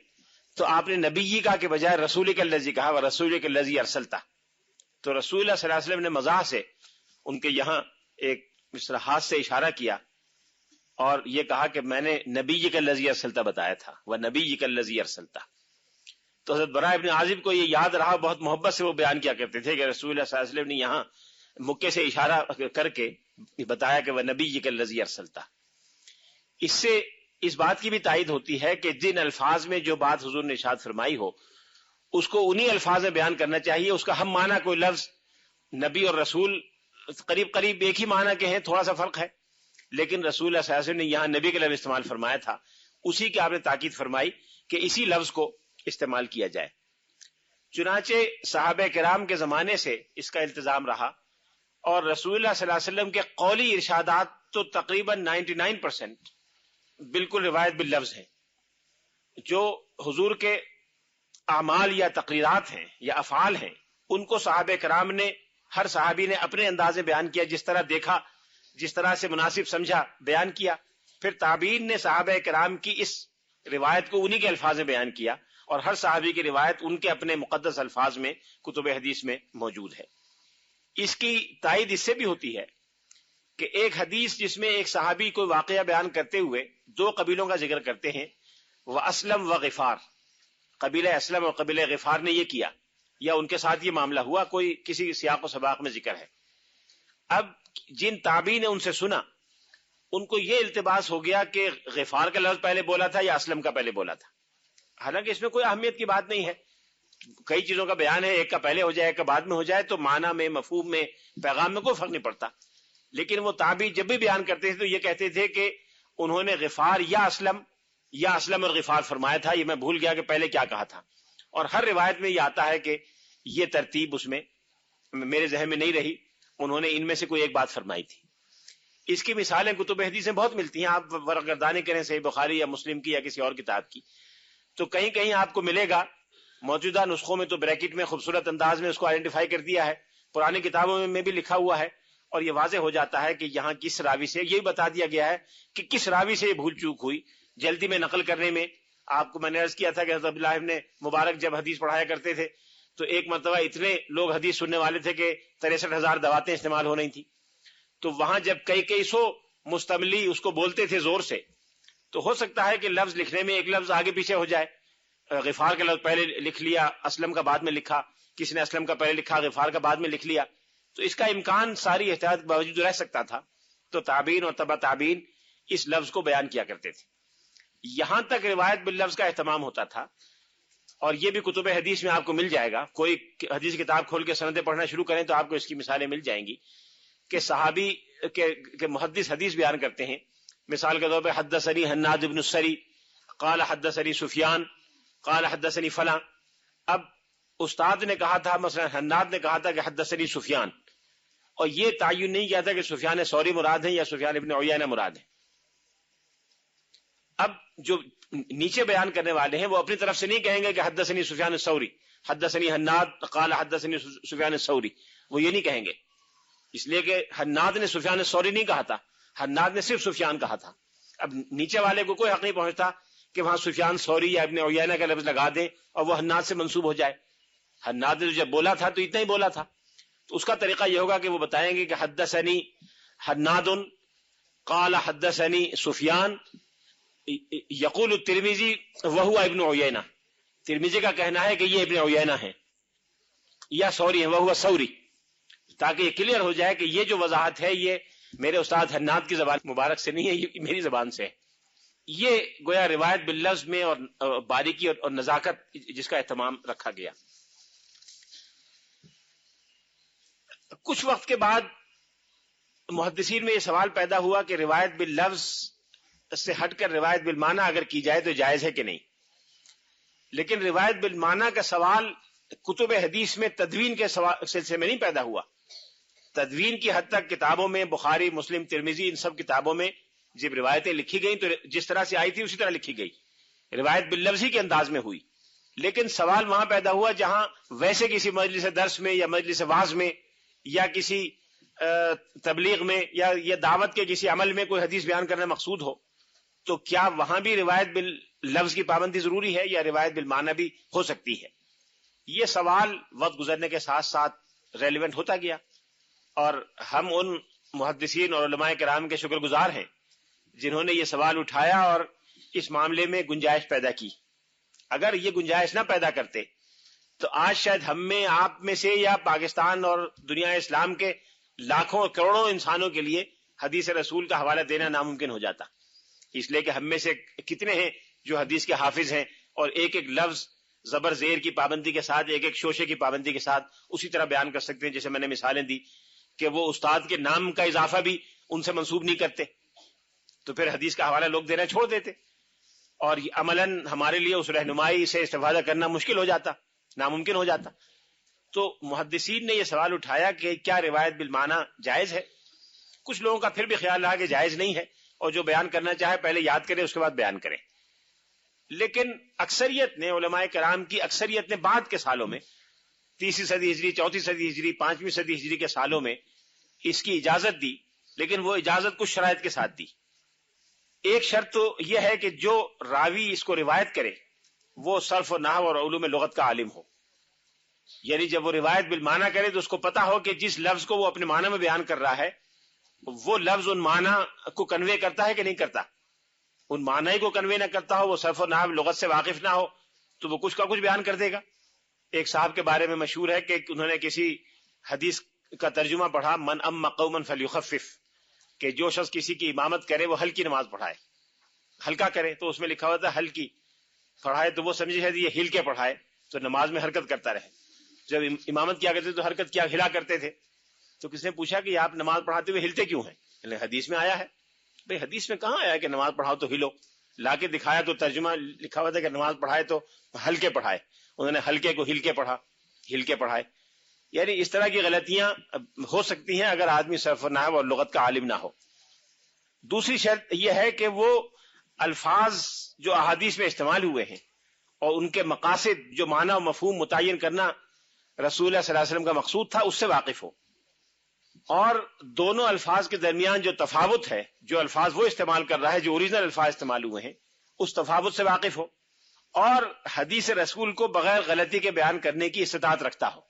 تو آپ نے نبی کا کے بجائے رسولک الذی کہا ورسولک الذی ارسلت. تو رسول اللہ صلی اللہ علیہ وسلم نے مزاح سے ان کے یہاں ایک اس طرح ہاتھ سے اشارہ کیا اور یہ کہا کہ میں نے نبیک الذی ارسلت بتایا تھا ونبیک الذی ارسلت. تو حضرت براء ابن عازب کو یہ یاد رہا، بہت محبت سے وہ بیان کیا کرتے تھے کہ رسول اللہ صلی اللہ علیہ وسلم نے یہاں مکے سے اشارہ کر کے بتایا کہ ونبیک الذی ارسلت. اس سے اس بات کی بھی تائید ہوتی ہے کہ جن الفاظ میں جو بات حضور نے ارشاد فرمائی ہو اس کو انہی الفاظ میں بیان کرنا چاہیے. اس کا ہم معنی کوئی لفظ نبی اور رسول قریب قریب ایک ہی معنی کے ہیں، تھوڑا سا فرق ہے، لیکن رسول اللہ صلی اللہ علیہ وسلم نے یہاں نبی کا لفظ استعمال فرمایا تھا، اسی کی آپ نے تاکید فرمائی کہ اسی لفظ کو استعمال کیا جائے. چنانچہ صحابہ کرام کے زمانے سے اس کا التزام رہا اور رسول اللہ صلی اللہ علیہ وسلم کے قولی ارشادات تو تقریباً 99% بالکل روایت باللفظ ہیں. جو حضور کے اعمال یا تقریرات ہیں یا افعال ہیں ان کو صحابہ کرام نے، ہر صحابی نے اپنے انداز میں بیان کیا، جس طرح دیکھا، جس طرح سے مناسب سمجھا بیان کیا. پھر تابعین نے صحابہ کرام کی اس روایت کو انہی کے الفاظ میں بیان کیا اور ہر صحابی کی روایت ان کے اپنے مقدس الفاظ میں کتب حدیث میں موجود ہے. اس کی تائید اس سے بھی ہوتی ہے کہ ایک حدیث جس میں ایک صحابی کوئی واقعہ بیان کرتے ہوئے دو قبیلوں کا ذکر کرتے ہیں، وہ اسلم و غفار، قبیلہ اسلم اور قبیلہ غفار نے یہ کیا یا ان کے ساتھ یہ معاملہ ہوا، کوئی کسی سیاق و سباق میں ذکر ہے. اب جن تابعین نے ان سے سنا ان کو یہ التباس ہو گیا کہ غفار کا لفظ پہلے بولا تھا یا اسلم کا پہلے بولا تھا، حالانکہ اس میں کوئی اہمیت کی بات نہیں ہے، کئی چیزوں کا بیان ہے، ایک کا پہلے ہو جائے ایک کا بعد میں ہو جائے تو معنی میں، مفہوم میں، پیغام میں کوئی فرق نہیں پڑتا. لیکن وہ تابعی جب بھی بیان کرتے تھے تو یہ کہتے تھے کہ انہوں نے غفار یا اسلم اور غفار فرمایا تھا، یہ میں بھول گیا کہ پہلے کیا کہا تھا. اور ہر روایت میں یہ آتا ہے کہ یہ ترتیب اس میں میرے ذہن میں نہیں رہی، انہوں نے ان میں سے کوئی ایک بات فرمائی تھی. اس کی مثالیں کتب حدیث میں بہت ملتی ہیں، آپ ورق گردانی کریں صحیح بخاری یا مسلم کی یا کسی اور کتاب کی تو کہیں کہیں آپ کو ملے گا. موجودہ نسخوں میں تو بریکٹ میں خوبصورت انداز میں اس کو آئیڈینٹیفائی کر دیا ہے، پرانی کتابوں میں بھی لکھا ہوا ہے، اور یہ واضح ہو جاتا ہے کہ یہاں کس راوی سے، یہ بتا دیا گیا ہے کہ کس راوی سے یہ بھول چوک ہوئی. جلدی میں نقل کرنے میں آپ کو میں نے عرض کیا تھا کہ حضرت عبداللہ ابن مبارک جب حدیث پڑھایا کرتے تھے تو ایک مرتبہ اتنے لوگ حدیث سننے والے تھے کہ 63,000 دواتیں استعمال ہو رہی تھیں. تو وہاں جب کئی سو مستملی اس کو بولتے تھے زور سے تو ہو سکتا ہے کہ لفظ لکھنے میں ایک لفظ آگے پیچھے ہو جائے، غفار کا لفظ پہلے لکھ لیا، اسلم کا بعد میں لکھا، کسی نے اسلم کا پہلے لکھا، غفار کا بعد میں لکھ لیا، تو اس کا امکان ساری احتیاط کے باوجود رہ سکتا تھا. تو تابعین اور تبع تابعین اس لفظ کو بیان کیا کرتے تھے. یہاں تک روایت باللفظ کا اہتمام ہوتا تھا، اور یہ بھی کتب حدیث میں آپ کو مل جائے گا. کوئی حدیث کتاب کھول کے سندیں پڑھنا شروع کریں تو آپ کو اس کی مثالیں مل جائیں گی کہ صحابی کے محدث حدیث بیان کرتے ہیں. مثال کے طور پہ حدثنی حناد بن السری قال حدثنی سفیان قال حدثنی فلاں. اب استاد نے کہا تھا، مثلا حناد نے کہا تھا کہ حدثنی سفیان، اور یہ تعین نہیں کیا تھا کہ سفیان ثوری مراد ہیں یا سفیان ابن عیینہ مراد ہیں. اب جو نیچے بیان کرنے والے ہیں وہ اپنی طرف سے نہیں کہیں گے کہ حدثنی سفیان الثوری حدثنی حناد قال حدثنی سفیان الثوری، وہ یہ نہیں کہیں گے، اس لیے کہ حناد نے سفیان الثوری نہیں کہا تھا، حناد نے صرف سفیان کہا تھا. اب نیچے والے کو کوئی حق نہیں پہنچتا کہ وہاں سفیان ثوری یا ابن عیینہ کا لفظ لگا دیں اور وہ حناد سے منسوب ہو جائے. حناد نے جب بولا تھا تو اتنا ہی بولا تھا، تو اس کا طریقہ یہ ہوگا کہ وہ بتائیں گے کہ حدثنی حناد قال حدثنی سفیان یقول الترمذی وہو ابن عیینہ، ترمذی کا کہنا ہے کہ یہ ابن عیینہ ہیں یا ثوری ہیں وہو ثوری، تاکہ یہ کلیئر ہو جائے کہ یہ جو وضاحت ہے یہ میرے استاد حناد کی زبان مبارک سے نہیں ہے، یہ میری زبان سے ہے. یہ گویا روایت باللفظ میں اور باریکی اور نزاکت جس کا اہتمام رکھا گیا. کچھ وقت کے بعد محدثین میں یہ سوال پیدا ہوا کہ روایت باللفظ سے ہٹ کر روایت بالمعنی اگر کی جائے تو جائز ہے کہ نہیں. لیکن روایت بالمعنی کا سوال کتب حدیث میں تدوین کے سلسلے میں نہیں پیدا ہوا. تدوین کی حد تک کتابوں میں بخاری، مسلم، ترمذی، ان سب کتابوں میں جب روایتیں لکھی گئیں تو جس طرح سے آئی تھی اسی طرح لکھی گئی، روایت باللفظی کے انداز میں ہوئی. لیکن سوال وہاں پیدا ہوا جہاں ویسے کسی مجلس درس میں یا مجلس واعظ میں یا کسی تبلیغ میں یا یہ دعوت کے کسی عمل میں کوئی حدیث بیان کرنا مقصود ہو، تو کیا وہاں بھی روایت باللفظ کی پابندی ضروری ہے یا روایت بالمعنی بھی ہو سکتی ہے؟ یہ سوال وقت گزرنے کے ساتھ ساتھ ریلیونٹ ہوتا گیا، اور ہم ان محدثین اور علماء کرام کے شکر گزار ہیں جنہوں نے یہ سوال اٹھایا اور اس معاملے میں گنجائش پیدا کی. اگر یہ گنجائش نہ پیدا کرتے تو آج شاید ہم میں، آپ میں سے یا پاکستان اور دنیا اسلام کے لاکھوں اور کروڑوں انسانوں کے لیے حدیث رسول کا حوالہ دینا ناممکن ہو جاتا. اس لیے کہ ہم میں سے کتنے ہیں جو حدیث کے حافظ ہیں اور ایک ایک لفظ زبر زیر کی پابندی کے ساتھ، ایک ایک شوشے کی پابندی کے ساتھ اسی طرح بیان کر سکتے ہیں جیسے میں نے مثالیں دی کہ وہ استاد کے نام کا اضافہ بھی ان سے منسوب نہیں کرتے، تو پھر حدیث کا حوالہ لوگ دینا چھوڑ دیتے اور عملاً ہمارے لیے اس رہنمائی سے استفادہ کرنا مشکل ہو جاتا، ناممکن ہو جاتا. تو محدثین نے یہ سوال اٹھایا کہ کیا روایت بالمعنی جائز ہے؟ کچھ لوگوں کا پھر بھی خیال رہا کہ جائز نہیں ہے، اور جو بیان کرنا چاہے پہلے یاد کرے اس کے بعد بیان کرے. لیکن اکثریت نے، علماء کرام کی اکثریت نے بعد کے سالوں میں 30 صدی ہجری، 34 صدی ہجری، 5ویں صدی ہجری کے سالوں میں اس کی اجازت دی، لیکن وہ اجازت کچھ شرائط کے ساتھ دی. ایک شرط تو یہ ہے کہ جو راوی اس کو روایت کرے وہ صرف و نحو اور علوم لغت کا عالم ہو، یعنی جب وہ روایت بالمعنی کرے تو اس کو پتا ہو کہ جس لفظ کو وہ اپنے معنی میں بیان کر رہا ہے وہ لفظ ان معنی کو کنوے کرتا ہے کہ نہیں کرتا. ان معنی کو کنوے نہ کرتا ہو، وہ صرف و نحو لغت سے واقف نہ ہو، تو وہ کچھ کا کچھ بیان کر دے گا. ایک صاحب کے بارے میں مشہور ہے کہ انہوں نے کسی حدیث کا ترجمہ پڑھا من ام قوما فلیخفف، کہ جو شخص کسی کی امامت کرے وہ ہلکی نماز پڑھائے، ہلکا کرے، تو اس میں لکھا ہوا تھا ہلکی پڑھائے، تو وہ سمجھے ہے یہ ہل کے پڑھائے تو نماز میں حرکت کرتا رہے. جب امامت کیا کرتے تو حرکت کیا ہلا کرتے تھے، تو کسی نے پوچھا کہ آپ نماز پڑھاتے ہوئے ہلتے کیوں ہیں؟ یعنی حدیث میں آیا ہے. بھئی حدیث میں کہاں آیا ہے کہ نماز پڑھاؤ تو ہلو؟ لا کے دکھایا تو ترجمہ لکھا ہوا تھا کہ نماز پڑھائے تو ہلکے پڑھائے، انہوں نے ہلکے کو ہل کے پڑھا، ہل کے پڑھائے. یعنی اس طرح کی غلطیاں ہو سکتی ہیں اگر آدمی صرف و نحو اور لغت کا عالم نہ ہو. دوسری شرط یہ ہے کہ وہ الفاظ جو احادیث میں استعمال ہوئے ہیں اور ان کے مقاصد جو معنی و مفہوم متعین کرنا رسول اللہ صلی اللہ علیہ وسلم کا مقصود تھا اس سے واقف ہو، اور دونوں الفاظ کے درمیان جو تفاوت ہے، جو الفاظ وہ استعمال کر رہا ہے جو اوریجنل الفاظ استعمال ہوئے ہیں اس تفاوت سے واقف ہو، اور حدیث رسول کو بغیر غلطی کے بیان کرنے کی استطاعت رکھتا ہو.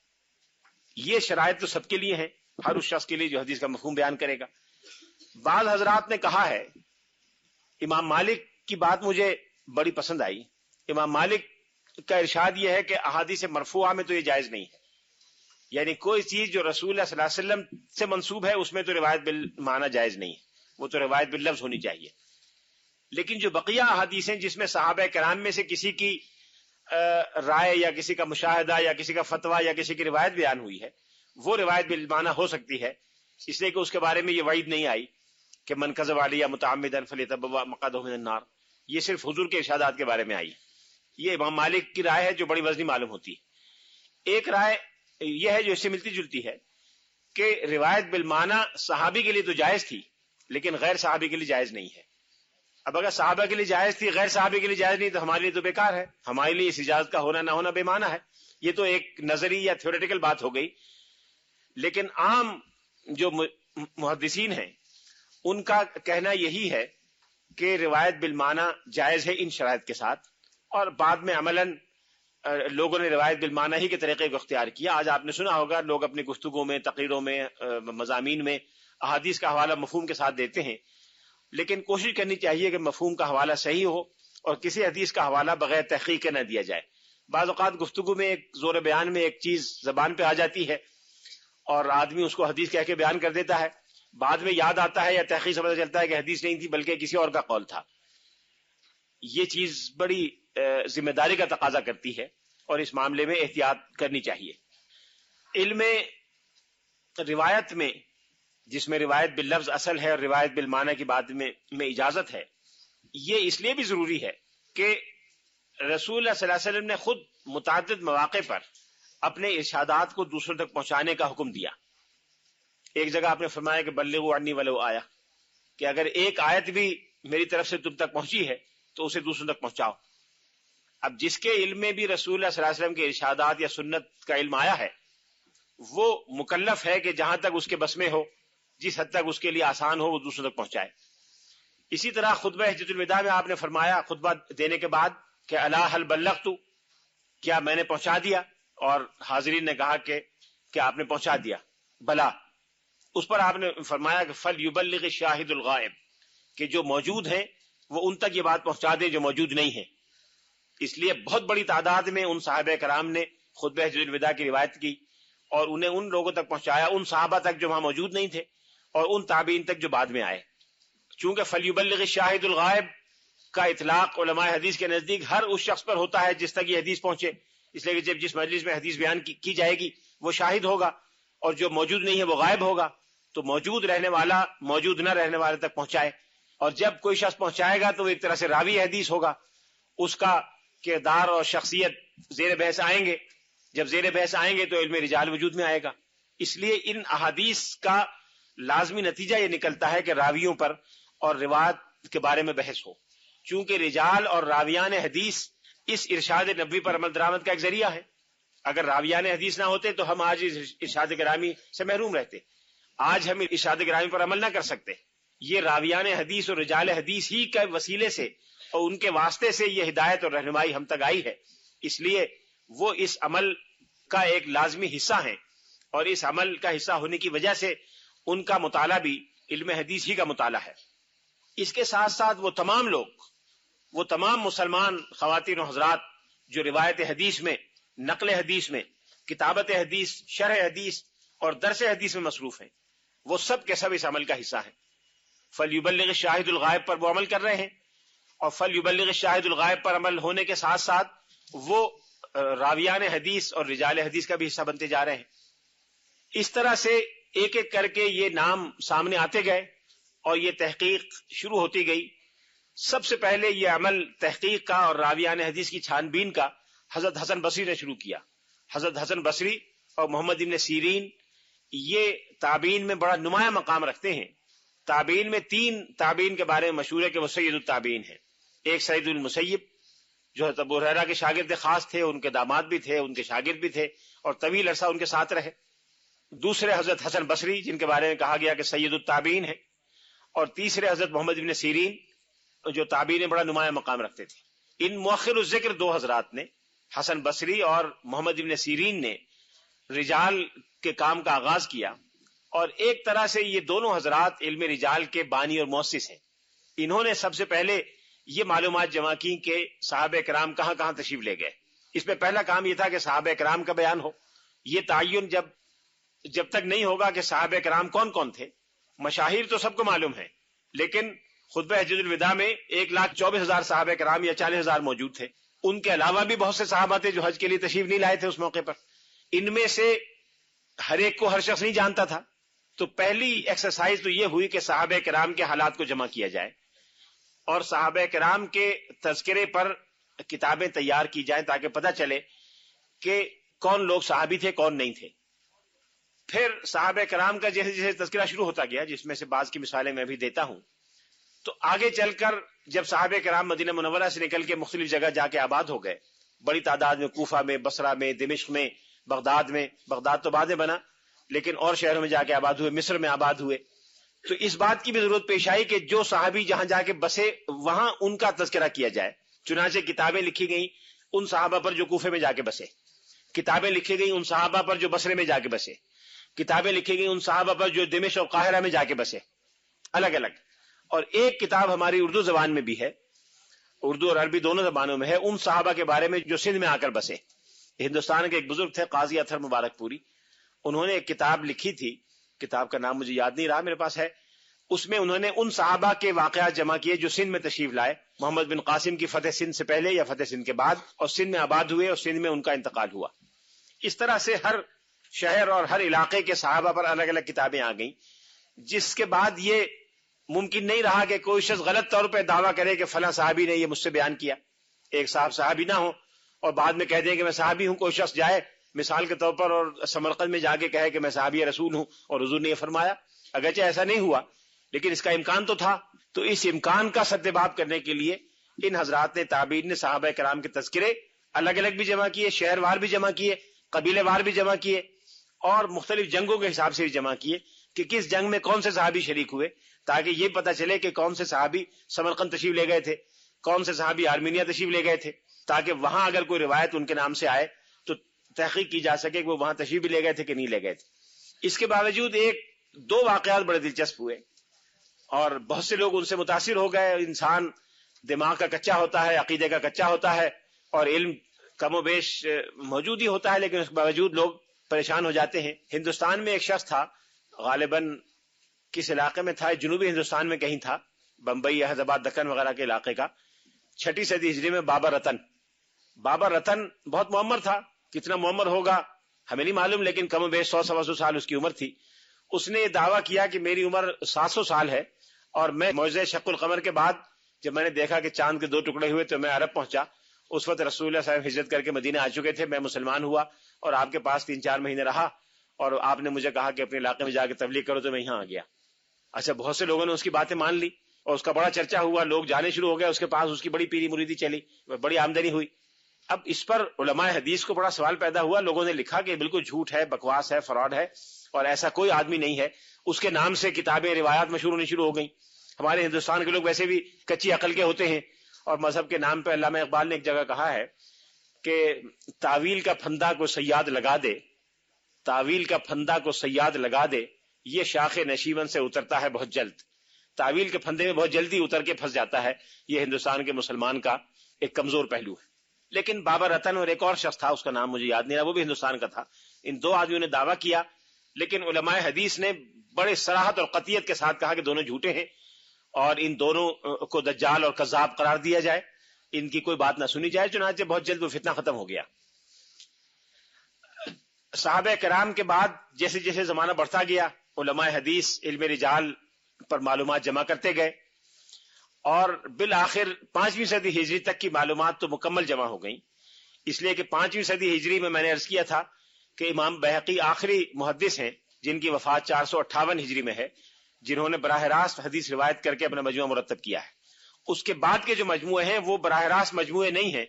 یہ شرائط تو سب کے لیے ہیں، ہر اس شخص کے لیے جو حدیث کا مفہوم بیان کرے گا. بعض حضرات نے کہا ہے، امام مالک کی بات مجھے بڑی پسند آئی. امام مالک کا ارشاد یہ ہے کہ احادیث مرفوعہ میں تو یہ جائز نہیں ہے، یعنی کوئی چیز جو رسول اللہ صلی اللہ علیہ وسلم سے منسوب ہے اس میں تو روایت بالمعنی جائز نہیں ہے، وہ تو روایت باللفظ ہونی چاہیے. لیکن جو بقیہ احادیث ہیں جس میں صحابہ کرام میں سے کسی کی رائے یا کسی کا مشاہدہ یا کسی کا فتویٰ یا کسی کی روایت بیان ہوئی ہے، وہ روایت بالمعنی ہو سکتی ہے، اس لیے کہ اس کے بارے میں یہ وعید نہیں آئی کہ من کذب علی متعمدا فلیتبوأ مقعدہ من النار. یہ صرف حضور کے ارشادات کے بارے میں آئی. یہ امام مالک کی رائے ہے جو بڑی وزنی معلوم ہوتی ہے. ایک رائے یہ ہے جو اس سے ملتی جلتی ہے کہ روایت بالمعنی صحابی کے لیے تو جائز تھی لیکن غیر صحابی کے لیے جائز نہیں ہے. اب اگر صحابہ کے لیے جائز تھی غیر صحابی کے لیے جائز نہیں تو ہمارے لیے تو بیکار ہے، ہمارے لیے اس اجازت کا ہونا نہ ہونا بے معنی ہے. یہ تو ایک نظری یا تھیوریٹیکل بات ہو گئی. لیکن عام جو محدثین ہیں ان کا کہنا یہی ہے کہ روایت بالمعنی جائز ہے ان شرائط کے ساتھ، اور بعد میں عملاً لوگوں نے روایت بالمعنی ہی کے طریقے کو اختیار کیا. آج آپ نے سنا ہوگا لوگ اپنی گفتگو میں، تقریروں میں، مضامین میں احادیث کا حوالہ مفہوم کے ساتھ دیتے ہیں، لیکن کوشش کرنی چاہیے کہ مفہوم کا حوالہ صحیح ہو اور کسی حدیث کا حوالہ بغیر تحقیق کے نہ دیا جائے. بعض اوقات گفتگو میں ایک زور بیان میں ایک چیز زبان پہ آ جاتی ہے اور آدمی اس کو حدیث کہہ کے بیان کر دیتا ہے، بعد میں یاد آتا ہے یا تحقیق سے پتہ چلتا ہے کہ حدیث نہیں تھی بلکہ کسی اور کا قول تھا. یہ چیز بڑی ذمہ داری کا تقاضا کرتی ہے اور اس معاملے میں احتیاط کرنی چاہیے. علم روایت میں جس میں روایت باللفظ اصل ہے اور روایت بالمعنی کی بات میں اجازت ہے، یہ اس لیے بھی ضروری ہے کہ رسول اللہ صلی اللہ علیہ وسلم نے خود متعدد مواقع پر اپنے ارشادات کو دوسروں تک پہنچانے کا حکم دیا. ایک جگہ آپ نے فرمایا کہ بلغوا عنی ولو آیا، کہ اگر ایک آیت بھی میری طرف سے تم تک پہنچی ہے تو اسے دوسروں تک پہنچاؤ. اب جس کے علم میں بھی رسول اللہ صلی اللہ علیہ وسلم کے ارشادات یا سنت کا علم آیا ہے وہ مکلف ہے کہ جہاں تک اس کے بس میں ہو، جس حد تک اس کے لیے آسان ہو، وہ دوسروں تک پہنچائے. اسی طرح خطبہ حجۃ الوداع میں آپ نے فرمایا خطبہ دینے کے بعد کہ الا هل بلغت، کیا میں نے پہنچا دیا؟ اور حاضرین نے کہا کہ آپ نے پہنچا دیا. بلا. اس پر آپ نے فرمایا کہ فلیبلغ الشاہد الغائب، کہ جو موجود ہیں وہ ان تک یہ بات پہنچا دیں جو موجود نہیں ہیں. اس لیے بہت بڑی تعداد میں ان صحابہ کرام نے خطبہ حجۃ الوداع کی روایت کی اور انہیں ان لوگوں تک پہنچایا، ان صحابہ تک جو وہاں موجود نہیں تھے اور ان تابعین تک جو بعد میں آئے. چونکہ فلیبلغ الشاہد الغائب کا اطلاق علماء حدیث کے نزدیک ہر اس شخص پر ہوتا ہے جس تک یہ حدیث پہنچے، اس لیے کہ جب جس مجلس میں حدیث بیان کی جائے گی وہ شاہد ہوگا اور جو موجود نہیں ہے وہ غائب ہوگا، تو موجود رہنے والا موجود نہ رہنے والے تک پہنچائے. اور جب کوئی شخص پہنچائے گا تو وہ ایک طرح سے راوی حدیث ہوگا، اس کا کردار اور شخصیت زیر بحث آئیں گے. جب زیر بحث آئیں گے تو علم رجال وجود میں آئے گا. اس لیے ان احادیث کا لازمی نتیجہ یہ نکلتا ہے کہ راویوں پر اور روایت کے بارے میں بحث ہو، چونکہ رجال اور راویان حدیث اس ارشاد نبوی پر عمل درآمد کا ایک ذریعہ ہے. اگر راویان حدیث نہ ہوتے تو ہم آج اس ارشاد گرامی سے محروم رہتے، آج ہم ارشاد گرامی پر عمل نہ کر سکتے. یہ راویان حدیث اور رجال حدیث ہی کے وسیلے سے اور ان کے واسطے سے یہ ہدایت اور رہنمائی ہم تک آئی ہے. اس لیے وہ اس عمل کا ایک لازمی حصہ ہیں اور اس عمل کا حصہ ہونے کی وجہ سے ان کا مطالعہ بھی علم حدیث ہی کا مطالعہ ہے. اس کے ساتھ ساتھ وہ تمام لوگ، وہ تمام مسلمان خواتین و حضرات جو روایت حدیث میں، نقل حدیث میں، کتابت حدیث، شرح حدیث اور درس حدیث میں مصروف ہیں، وہ سب کے سب اس عمل کا حصہ ہیں۔ فَلْيُبَلِّغِ الشَّاهِدُ الْغَائِبَ پر وہ عمل کر رہے ہیں، اور فَلْيُبَلِّغِ الشَّاهِدُ الْغَائِبَ پر عمل ہونے کے ساتھ ساتھ وہ راویان حدیث اور رجال حدیث کا بھی حصہ بنتے جا رہے ہیں۔ اس طرح سے ایک ایک کر کے یہ نام سامنے آتے گئے اور یہ تحقیق شروع ہوتی گئی۔ سب سے پہلے یہ عمل تحقیق کا اور راویان حدیث کی چھان بین کا حضرت حسن بصری نے شروع کیا۔ حضرت حسن بصری اور محمد ابن سیرین یہ تابعین میں بڑا نمایاں مقام رکھتے ہیں۔ تابعین میں 3 تابعین کے بارے میں مشہور ہے کہ وہ سید التابعین ہیں۔ ایک سعید المسیب جو حضرت ابو ہریرہ کے شاگرد خاص تھے، ان کے داماد بھی تھے، ان کے شاگرد بھی تھے اور طویل عرصہ ان کے ساتھ رہے۔ دوسرے حضرت حسن بصری جن کے بارے میں کہا گیا کہ سید التابعین ہیں، اور تیسرے حضرت محمد ابن سیرین جو تابعین میں بڑا نمایاں مقام رکھتے تھے۔ ان مؤخر الذکر 2 حضرات نے، حسن بصری اور محمد ابن سیرین نے رجال کے کام کا آغاز کیا، اور ایک طرح سے یہ دونوں حضرات علم رجال کے بانی اور مؤسس ہیں۔ انہوں نے سب سے پہلے یہ معلومات جمع کی کہ صحابہ کرام کہاں کہاں تشریف لے گئے۔ اس میں پہلا کام یہ تھا کہ صحابہ کرام کا بیان ہو۔ یہ تعین جب تک نہیں ہوگا کہ صحابہ کرام کون کون تھے، مشاہیر تو سب کو معلوم ہے، لیکن خطبہ حجۃ الوداع میں 1,24,000 صحابہ کرام یا 40,000 موجود تھے۔ ان کے علاوہ بھی بہت سے صحابہ تھے جو حج کے لیے تشریف نہیں لائے تھے اس موقع پر۔ ان میں سے ہر ایک کو ہر شخص نہیں جانتا تھا، تو پہلی ایکسرسائز تو یہ ہوئی کہ صحابہ کرام کے حالات کو جمع کیا جائے اور صحابہ کرام کے تذکرے پر کتابیں تیار کی جائیں تاکہ پتہ چلے کہ کون لوگ صحابی تھے کون نہیں تھے۔ پھر صحابہ کرام کا جیسے جیسے تذکرہ شروع ہوتا گیا، جس میں سے بعض کی مثالیں میں بھی دیتا ہوں، تو آگے چل کر جب صحابہ کرام مدینہ منورہ سے نکل کے مختلف جگہ جا کے آباد ہو گئے، بڑی تعداد میں کوفہ میں، بصرہ میں، دمشق میں، بغداد میں، بغداد تو بعد میں بنا لیکن اور شہروں میں جا کے آباد ہوئے، مصر میں آباد ہوئے، تو اس بات کی بھی ضرورت پیش آئی کہ جو صحابی جہاں جا کے بسے وہاں ان کا تذکرہ کیا جائے۔ چنانچہ کتابیں لکھی گئیں ان صحابہ پر جو کوفے میں جا کے بسے، کتابیں لکھی گئیں ان صحابہ پر جو بصرے میں جا کے بسے، کتابیں لکھی گئیں ان صحابہ پر جو دمشق اور قاہرہ میں جا کے بسے، الگ الگ۔ اور ایک کتاب ہماری اردو زبان میں بھی ہے، اردو اور عربی دونوں زبانوں میں ہے، ان صحابہ کے بارے میں جو سندھ میں آ کر بسے۔ ہندوستان کے ایک بزرگ تھے قاضی اطہر مبارک پوری، انہوں نے ایک کتاب لکھی تھی، کتاب کا نام مجھے یاد نہیں رہا، میرے پاس ہے۔ اس میں انہوں نے ان صحابہ کے واقعات جمع کیے جو سندھ میں تشریف لائے، محمد بن قاسم کی فتح سندھ سے پہلے یا فتح سندھ کے بعد، اور سندھ میں آباد ہوئے اور سندھ میں ان کا انتقال ہوا۔ اس طرح سے ہر شہر اور ہر علاقے کے صحابہ پر الگ الگ کتابیں آ گئیں، جس کے بعد یہ ممکن نہیں رہا کہ کوئی شخص غلط طور پہ دعویٰ کرے کہ فلاں صحابی نے یہ مجھ سے بیان کیا۔ ایک صاحب صحابی نہ ہو اور بعد میں کہہ دیں کہ میں صحابی ہوں، کوئی شخص جائے مثال کے طور پر اور سمرقند میں جا کے کہے کہ میں صحابی رسول ہوں اور حضور نے یہ فرمایا، اگرچہ ایسا نہیں ہوا لیکن اس کا امکان تو تھا۔ تو اس امکان کا سدباب کرنے کے لیے ان حضرات نے، تابعین نے، صحابہ کرام کے تذکرے الگ الگ بھی جمع کیے، شہر وار بھی جمع کیے، قبیلے وار بھی جمع کیے، اور مختلف جنگوں کے حساب سے بھی جمع کیے کہ کس جنگ میں کون سے صحابی شریک ہوئے، تاکہ یہ پتہ چلے کہ کون سے صحابی سمرقند تشریف لے گئے تھے، کون سے صحابی آرمینیا تشریف لے گئے تھے، تاکہ وہاں اگر کوئی روایت ان کے نام سے آئے تو تحقیق کی جا سکے کہ وہ وہاں تشریف بھی لے گئے تھے کہ نہیں لے گئے تھے۔ اس کے باوجود 1-2 واقعات بڑے دلچسپ ہوئے اور بہت سے لوگ ان سے متاثر ہو گئے۔ انسان دماغ کا کچا ہوتا ہے، عقیدے کا کچا ہوتا ہے، اور علم کم و بیش موجود ہی ہوتا ہے، لیکن اس کے باوجود لوگ پریشان ہو جاتے ہیں۔ ہندوستان میں ایک شخص تھا، غالباً کس علاقے میں تھا، جنوبی ہندوستان میں کہیں تھا، بمبئی، حیدرآباد، دکن وغیرہ کے علاقے کا، 6 صدی ہجری میں بابا رتن۔ بابا رتن بہت معمر تھا، کتنا معمر ہوگا ہمیں نہیں معلوم، لیکن کم و بیش 100-125 سال اس کی عمر تھی۔ اس نے یہ دعویٰ کیا کہ میری عمر 700 سال ہے، اور میں معجزہ شق القمر کے بعد جب میں نے دیکھا کہ چاند کے 2 ٹکڑے ہوئے تو میں عرب پہنچا۔ اس وقت رسول اللہ صلی اللہ علیہ وسلم ہجرت کر کے مدینہ آ چکے تھے، میں مسلمان ہوا اور آپ کے پاس 3-4 مہینے رہا، اور آپ نے مجھے کہا کہ اپنے علاقے میں جا کے تبلیغ کرو، تو میں یہاں آ گیا۔ اچھا، بہت سے لوگوں نے اس کی باتیں مان لی اور اس کا بڑا چرچا ہوا، لوگ جانے شروع ہو گئے اس کے پاس، اس کی بڑی پیری مریدی چلی، بڑی آمدنی ہوئی۔ اب اس پر علماء حدیث کو بڑا سوال پیدا ہوا، لوگوں نے لکھا کہ بالکل جھوٹ ہے، بکواس ہے، فراڈ ہے، اور ایسا کوئی آدمی نہیں ہے۔ اس کے نام سے کتابیں، روایات مشہور ہونی شروع ہو گئیں۔ ہمارے ہندوستان کے لوگ ویسے بھی کچی عقل کے ہوتے ہیں، اور مذہب کے نام پہ علامہ اقبال نے ایک جگہ کہا ہے کہ تعویل کا پھندا کو صیاد لگا دے، تعویل کا پھندا کو صیاد لگا دے، یہ شاخ نشیمن سے اترتا ہے بہت جلد۔ تعویل کے پھندے میں بہت جلدی اتر کے پھنس جاتا ہے، یہ ہندوستان کے مسلمان کا ایک کمزور پہلو ہے۔ لیکن بابا رتن اور ایک اور شخص تھا، اس کا نام مجھے یاد نہیں رہا، وہ بھی ہندوستان کا تھا۔ ان 2 آدمیوں نے دعویٰ کیا لیکن علماء حدیث نے بڑے صراحت اور قطعیت کے ساتھ کہا کہ دونوں جھوٹے ہیں اور ان دونوں کو دجال اور کذاب قرار دیا جائے، ان کی کوئی بات نہ سنی جائے۔ چنانچہ بہت جلد وہ فتنہ ختم ہو گیا۔ صحابہ کرام کے بعد جیسے جیسے زمانہ بڑھتا گیا، علماء حدیث علم رجال پر معلومات جمع کرتے گئے، اور بالآخر 5ویں صدی ہجری تک کی معلومات تو مکمل جمع ہو گئیں، اس لیے کہ 5ویں صدی ہجری میں نے عرض کیا تھا کہ امام بہقی آخری محدث ہیں جن کی وفات 458 ہجری میں ہے، جنہوں نے براہ راست حدیث روایت کر کے اپنا مجموعہ مرتب کیا ہے۔ اس کے بعد کے جو مجموعے ہیں وہ براہ راست مجموعے نہیں ہیں،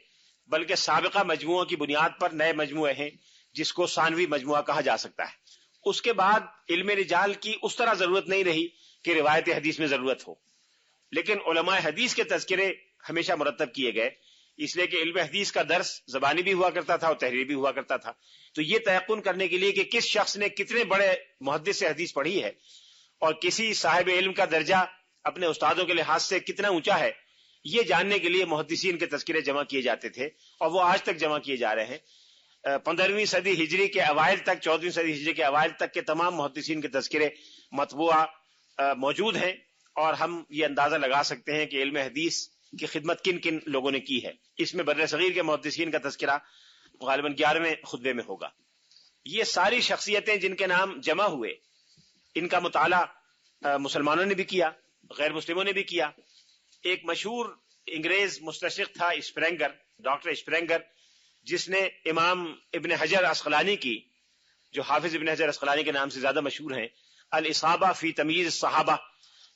بلکہ سابقہ مجموعوں کی بنیاد پر نئے مجموعے ہیں، جس کو ثانوی مجموعہ کہا جا سکتا ہے۔ اس کے بعد علم رجال کی اس طرح ضرورت نہیں رہی کہ روایت حدیث میں ضرورت ہو، لیکن علماء حدیث کے تذکرے ہمیشہ مرتب کیے گئے، اس لیے کہ علم حدیث کا درس زبانی بھی ہوا کرتا تھا اور تحریری بھی ہوا کرتا تھا۔ تو یہ تیقن کرنے کے لیے کہ کس شخص نے کتنے بڑے محدث سے حدیث پڑھی ہے اور کسی صاحب علم کا درجہ اپنے استادوں کے لحاظ سے کتنا اونچا ہے، یہ جاننے کے لیے محدثین کے تذکرے جمع کیے جاتے تھے، اور وہ آج تک جمع کیے جا رہے ہیں۔ 15ویں صدی ہجری کے اوائل تک، 14ویں صدی ہجری کے اوائل تک کے تمام محدثین کے تذکرے مطبوعہ موجود ہیں، اور ہم یہ اندازہ لگا سکتے ہیں کہ علم حدیث کی خدمت کن کن لوگوں نے کی ہے۔ اس میں بر صغیر کے محدثین کا تذکرہ غالباً 11ویں خطبے میں ہوگا۔ یہ ساری شخصیتیں جن کے نام جمع ہوئے، ان کا مطالعہ مسلمانوں نے بھی کیا، غیر مسلموں نے بھی کیا۔ ایک مشہور انگریز مستشرق تھا اسپرینگر، ڈاکٹر اسپرینگر، جس نے امام ابن حجر عسقلانی کی، جو حافظ ابن حجر عسقلانی کے نام سے زیادہ مشہور ہیں، الاصابہ فی تمییز الصحابہ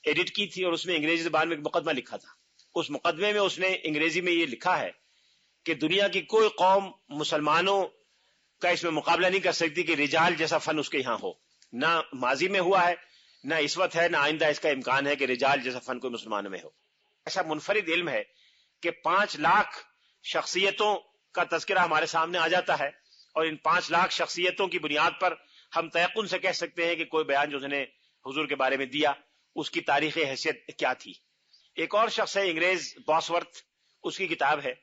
ایڈٹ کی تھی، اور اس میں انگریزی زبان میں ایک مقدمہ لکھا تھا۔ اس مقدمے میں اس نے انگریزی میں یہ لکھا ہے کہ دنیا کی کوئی قوم مسلمانوں کا اس میں مقابلہ نہیں کر سکتی کہ رجال جیسا فن اس کے یہاں ہو، نہ ماضی میں ہوا ہے، نہ اس وقت ہے، نہ آئندہ اس کا امکان ہے کہ رجال جیسا فن کوئی مسلمانوں میں ہو۔ ایسا منفرد علم ہے کہ 5 لاکھ شخصیتوں کا تذکرہ ہمارے سامنے آ جاتا ہے، اور ان 5 لاکھ شخصیتوں کی بنیاد پر ہم تیقن سے کہہ سکتے ہیں کہ کوئی بیان جو اس نے حضور کے بارے میں دیا اس کی تاریخی حیثیت کیا تھی۔ ایک اور شخص ہے انگریز باسورتھ، اس کی کتاب ہے،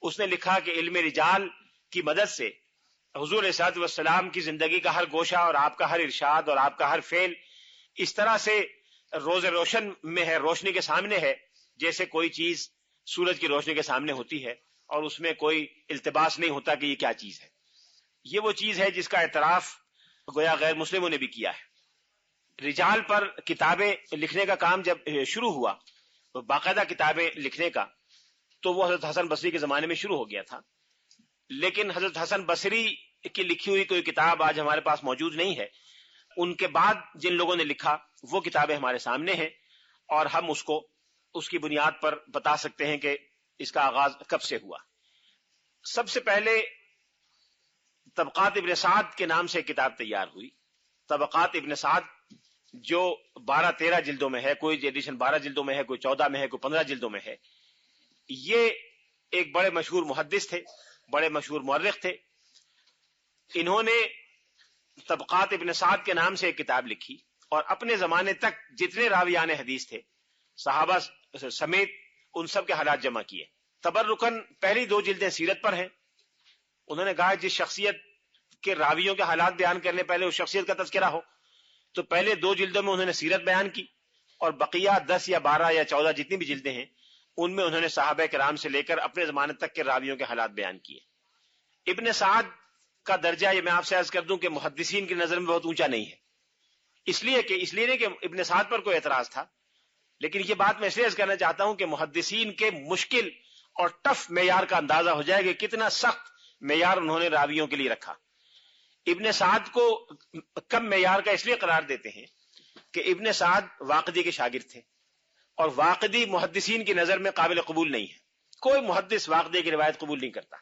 اس نے لکھا کہ علم رجال کی مدد سے حضور علیہ الصلوۃ والسلام کی زندگی کا ہر گوشہ اور آپ کا ہر ارشاد اور آپ کا ہر فعل اس طرح سے روز روشن میں ہے، روشنی کے سامنے ہے، جیسے کوئی چیز سورج کی روشنی کے سامنے ہوتی ہے اور اس میں کوئی التباس نہیں ہوتا کہ یہ کیا چیز ہے۔ یہ وہ چیز ہے جس کا اعتراف گویا غیر مسلموں نے بھی کیا ہے۔ رجال پر کتابیں لکھنے کا کام جب شروع ہوا، باقاعدہ کتابیں لکھنے کا، تو وہ حضرت حسن بصری کے زمانے میں شروع ہو گیا تھا، لیکن حضرت حسن بصری کی لکھی ہوئی کوئی کتاب آج ہمارے پاس موجود نہیں ہے۔ ان کے بعد جن لوگوں نے لکھا وہ کتابیں ہمارے سامنے ہیں، اور ہم اس کی بنیاد پر بتا سکتے ہیں کہ اس کا آغاز کب سے ہوا۔ سب سے پہلے طبقات ابن سعد کے نام سے ایک کتاب تیار ہوئی، طبقات ابن سعد، جو 12-13 جلدوں میں ہے، کوئی ایڈیشن 12 جلدوں میں ہے، کوئی 14 میں ہے، کوئی 15 جلدوں میں ہے۔ یہ ایک بڑے مشہور محدث تھے، بڑے مشہور مورخ تھے۔ انہوں نے طبقات ابن سعد کے نام سے ایک کتاب لکھی، اور اپنے زمانے تک جتنے راویان حدیث تھے صحابہ سمیت ان سب کے حالات جمع کیے۔ تبرکن پہلی 2 جلدیں سیرت پر ہیں۔ انہوں نے کہا جس شخصیت کے راویوں کے حالات بیان کرنے پہلے اس شخصیت کا تذکرہ ہو، تو پہلے 2 جلدوں میں انہوں نے سیرت بیان کی، اور بقیہ 10 یا 12 یا 14 جتنی بھی جلدیں ہیں ان میں انہوں نے صحابہ کرام سے لے کر اپنے زمانے تک کے راویوں کے حالات بیان کیے۔ ابن سعد کا درجہ یہ میں آپ سے عرض کر دوں کہ محدثین کی نظر میں بہت اونچا نہیں ہے، اس لیے نہیں کہ ابن سعد پر کوئی اعتراض تھا، لیکن یہ بات میں اس لیے عرض کرنا چاہتا ہوں کہ محدثین کے مشکل اور ٹف معیار کا اندازہ ہو جائے کہ کتنا سخت معیار انہوں نے راویوں کے لیے رکھا۔ ابن سعد کو کم معیار کا اس لیے قرار دیتے ہیں کہ ابن سعد واقدی کے شاگرد تھے، اور واقدی محدثین کی نظر میں قابل قبول نہیں ہے۔ کوئی محدث واقدی کی روایت قبول نہیں کرتا۔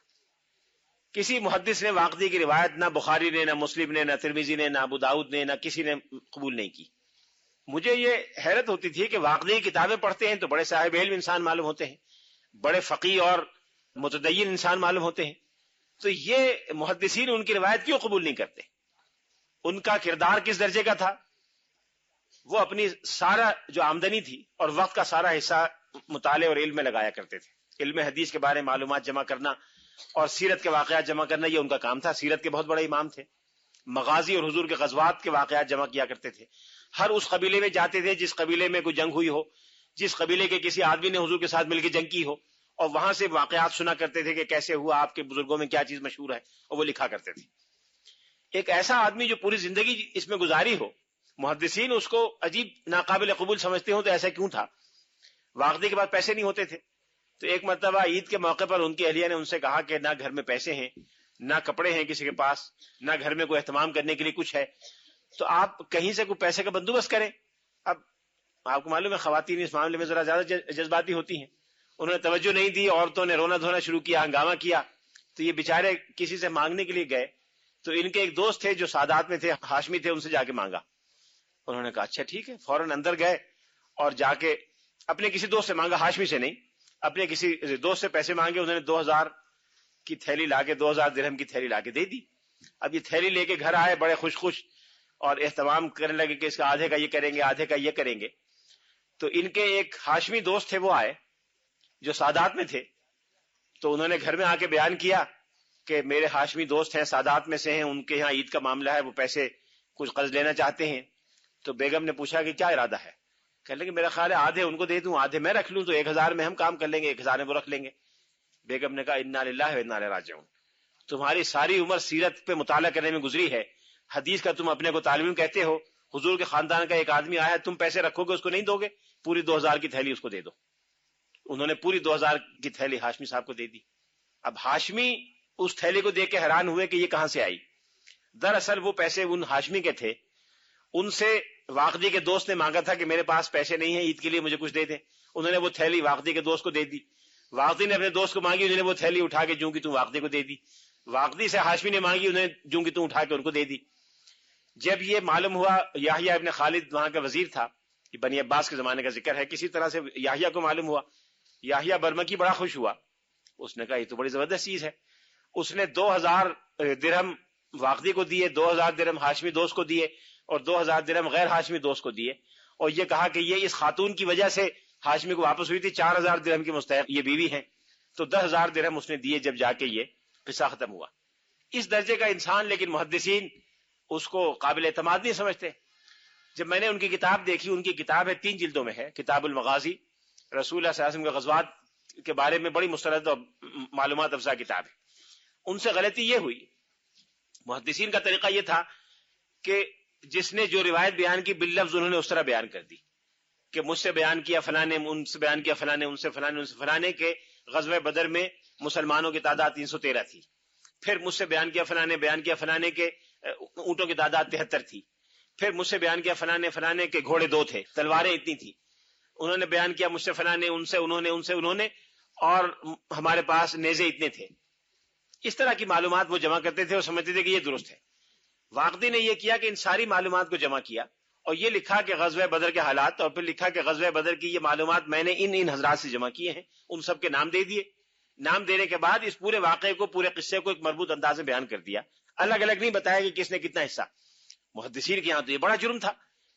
کسی محدث نے واقدی کی روایت نہ بخاری نے، نہ مسلم نے، نہ ترمذی نے، نہ ابو داؤد نے، نہ کسی نے قبول نہیں کی۔ مجھے یہ حیرت ہوتی تھی کہ واقدی کتابیں پڑھتے ہیں تو بڑے صاحب علم انسان معلوم ہوتے ہیں، بڑے فقیہ اور متدین انسان معلوم ہوتے ہیں، تو یہ محدثین ان کی روایت کیوں قبول نہیں کرتے؟ ان کا کردار کس درجے کا تھا؟ وہ اپنی سارا جو آمدنی تھی اور وقت کا سارا حصہ مطالعے اور علم میں لگایا کرتے تھے۔ علم حدیث کے بارے میں معلومات جمع کرنا اور سیرت کے واقعات جمع کرنا یہ ان کا کام تھا۔ سیرت کے بہت بڑے امام تھے۔ مغازی اور حضور کے غزوات کے واقعات جمع کیا کرتے تھے. ہر اس قبیلے میں جاتے تھے جس قبیلے میں کوئی جنگ ہوئی ہو، جس قبیلے کے کسی آدمی نے حضور کے ساتھ مل کے جنگ کی ہو، اور وہاں سے واقعات سنا کرتے تھے کہ کیسے ہوا، آپ کے بزرگوں میں کیا چیز مشہور ہے، اور وہ لکھا کرتے تھے. ایک ایسا آدمی جو پوری زندگی اس میں گزاری ہو، محدثین اس کو عجیب ناقابل قبول سمجھتے ہوں تو ایسا کیوں تھا؟ واقعے کے بعد پیسے نہیں ہوتے تھے، تو ایک مرتبہ عید کے موقع پر ان کی اہلیہ نے ان سے کہا کہ نہ گھر میں پیسے ہیں، نہ کپڑے ہیں کسی کے پاس، نہ گھر میں کوئی اہتمام کرنے کے لیے کچھ ہے، تو آپ کہیں سے کوئی پیسے کا بندوبست کریں. اب آپ کو معلوم ہے خواتین اس معاملے میں ذرا زیادہ جذباتی ہوتی ہیں. انہوں نے توجہ نہیں دی، عورتوں نے رونا دھونا شروع کیا، ہنگامہ کیا. تو یہ بیچارے کسی سے مانگنے کے لیے گئے، تو ان کے ایک دوست تھے جو سادات میں تھے، ہاشمی تھے، ان سے جا کے مانگا. انہوں نے کہا اچھا ٹھیک ہے، فوراً اندر گئے اور جا کے اپنے کسی دوست سے مانگا، ہاشمی سے نہیں، اپنے کسی دوست سے پیسے مانگے. انہوں نے 2000 کی تھیلی لا کے 2000 درہم کی تھیلی لا کے دے دی. اب یہ تھیلی لے کے گھر آئے بڑے خوش اور اہتمام کرنے لگے کہ اس کا آدھے کا یہ کریں گے، آدھے کا یہ کریں گے. تو ان کے ایک ہاشمی دوست تھے، وہ آئے جو سادات میں تھے. تو انہوں نے گھر میں آ کے بیان کیا کہ میرے ہاشمی دوست ہیں، سادات میں سے ہیں، ان کے یہاں عید کا معاملہ ہے، وہ پیسے کچھ قرض لینا چاہتے ہیں. تو بیگم نے پوچھا کہ کیا ارادہ ہے؟ کہنے لگے میرا خیال ہے آدھے ان کو دے دوں، آدھے میں رکھ لوں، تو 1000 میں ہم کام کر لیں گے، 1000 میں وہ رکھ لیں گے. بیگم نے کہا انا للہ و انا الیہ راجعون. تمہاری ساری عمر سیرت پہ مطالعہ کرنے میں گزری ہے، حدیث کا تم اپنے کو طالب علم کہتے ہو، حضور کے خاندان کا ایک آدمی آیا، تم پیسے رکھو گے اس کو نہیں دو گے؟ پوری 2000 کی تھیلی اس کو دے دو. انہوں نے پوری 2000 کی تھیلی ہاشمی صاحب کو دے دی. اب ہاشمی اس تھیلی کو دیکھ کے حیران ہوئے کہ یہ کہاں سے آئی. دراصل وہ پیسے ان ہاشمی کے تھے، ان سے واقدی کے دوست نے مانگا تھا کہ میرے پاس پیسے نہیں ہیں، عید کے لیے مجھے کچھ دے دیں. انہوں نے وہ تھیلی واقدی کے دوست کو دے دی. واقدی نے اپنے دوست کو مانگی، انہوں نے وہ تھیلی اٹھا کے جوں کی توں واقدی کو دے دی. واقدی سے ہاشمی نے مانگی، انہوں نے جوں کی توں اٹھا کے ان کو دے دی. جب یہ معلوم ہوا، یحییٰ ابن خالد وہاں کا وزیر تھا، یہ بنی عباس کے زمانے کا ذکر ہے، کسی طرح سے یحییٰ کو معلوم ہوا. یحییٰ برمکی بڑا خوش ہوا، اس نے کہا یہ تو بڑی زبردست چیز ہے. اس نے 2000 درہم واقدی کو دیے، 2000 درہم ہاشمی دوست کو دیے، اور 2000 درہم غیر ہاشمی دوست کو دیے، اور یہ کہا کہ یہ اس خاتون کی وجہ سے ہاشمی کو واپس ہوئی تھی، 4000 درہم کی مستحق یہ بیوی ہیں. تو 10,000 درہم اس نے دیے جب جا کے یہ قصہ ختم ہوا. اس درجے کا انسان، لیکن محدثین اس کو قابل اعتماد نہیں سمجھتے. جب میں نے ان کی کتاب دیکھی، ان کی کتاب ہے 3 جلدوں میں ہے، کتاب المغازی، رسول اللہ صلی اللہ علیہ وسلم کے غزوات کے بارے میں بڑی مستند اور معلومات افزا کتاب ہے. ان سے غلطی یہ ہوئی، محدثین کا طریقہ یہ تھا کہ جس نے جو روایت بیان کی باللفظ انہوں نے اس طرح بیان کر دی کہ مجھ سے بیان کیا فلاں نے، ان سے بیان کیا فلاں نے، ان سے فلاں نے، ان سے فلاں نے، کہ غزوہ بدر میں مسلمانوں کی تعداد 313 تھی. پھر مجھ سے بیان کیا فلاں نے، بیان کیا فلاں نے کہ اونٹوں کی تعداد 73 تھی. پھر مجھ سے بیان کیا فلاں نے کہ گھوڑے 2 تھے، تلواریں اتنی تھی. انہوں نے بیان کیا مجھ سے فلاں نے، ان سے انہوں نے، اور ہمارے پاس نیزے اتنے تھے. اس طرح کی معلومات وہ جمع کرتے تھے اور سمجھتے تھے کہ یہ درست ہے. واقدی نے یہ کیا کہ ان ساری معلومات کو جمع کیا اور یہ لکھا کہ غزوہ بدر کے حالات، اور پھر لکھا کہ غزوہ بدر کی یہ معلومات میں نے ان حضرات سے جمع کیے ہیں. ان سب کے نام دے دیے. نام دینے کے بعد اس پورے واقعے کو، پورے قصے کو ایک مربوط انداز میں بیان کر دیا. الگ الگ نہیں بتایا کہ کس نے کتنا حصہ. محدثین کے یہاں تو یہ بڑا جرم تھا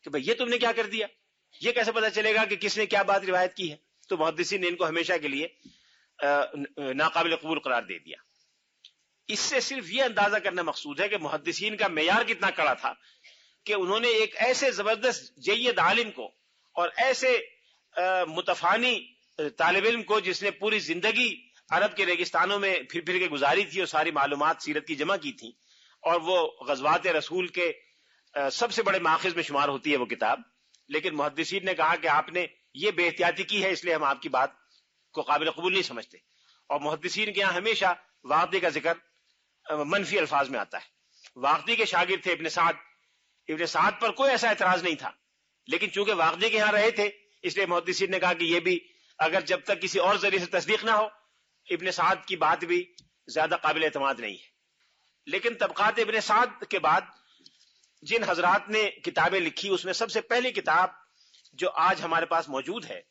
کہ بھئی یہ تم نے کیا کر دیا، یہ کیسے پتا چلے گا کہ کس نے کیا بات روایت کی ہے. تو محدثین نے ان کو ہمیشہ کے لیے ناقابل قبول قرار دے دیا. اس سے صرف یہ اندازہ کرنا مقصود ہے کہ محدثین کا معیار کتنا کڑا تھا کہ انہوں نے ایک ایسے زبردست جید عالم کو اور ایسے متفانی طالب علم کو، جس نے پوری زندگی عرب کے ریگستانوں میں پھر پھر کے گزاری تھی اور ساری معلومات سیرت کی جمع کی تھی، اور وہ غزوات رسول کے سب سے بڑے ماخذ میں شمار ہوتی ہے وہ کتاب، لیکن محدثین نے کہا کہ آپ نے یہ بے احتیاطی کی ہے، اس لیے ہم آپ کی بات کو قابل قبول نہیں سمجھتے. اور محدثین کے یہاں ہمیشہ واقعے کا ذکر منفی الفاظ میں آتا ہے. واقعی کے شاگرد تھے ابن سعد. ابن سعد پر کوئی ایسا اعتراض نہیں تھا، لیکن چونکہ واقعی کے یہاں رہے تھے اس لیے محدثین نے کہا کہ یہ بھی اگر جب تک کسی اور ذریعے سے تصدیق نہ ہو، ابن سعد کی بات بھی زیادہ قابل اعتماد نہیں ہے. لیکن طبقات ابن سعد کے بعد جن حضرات نے کتابیں لکھی، اس میں سب سے پہلی کتاب جو آج ہمارے پاس موجود ہے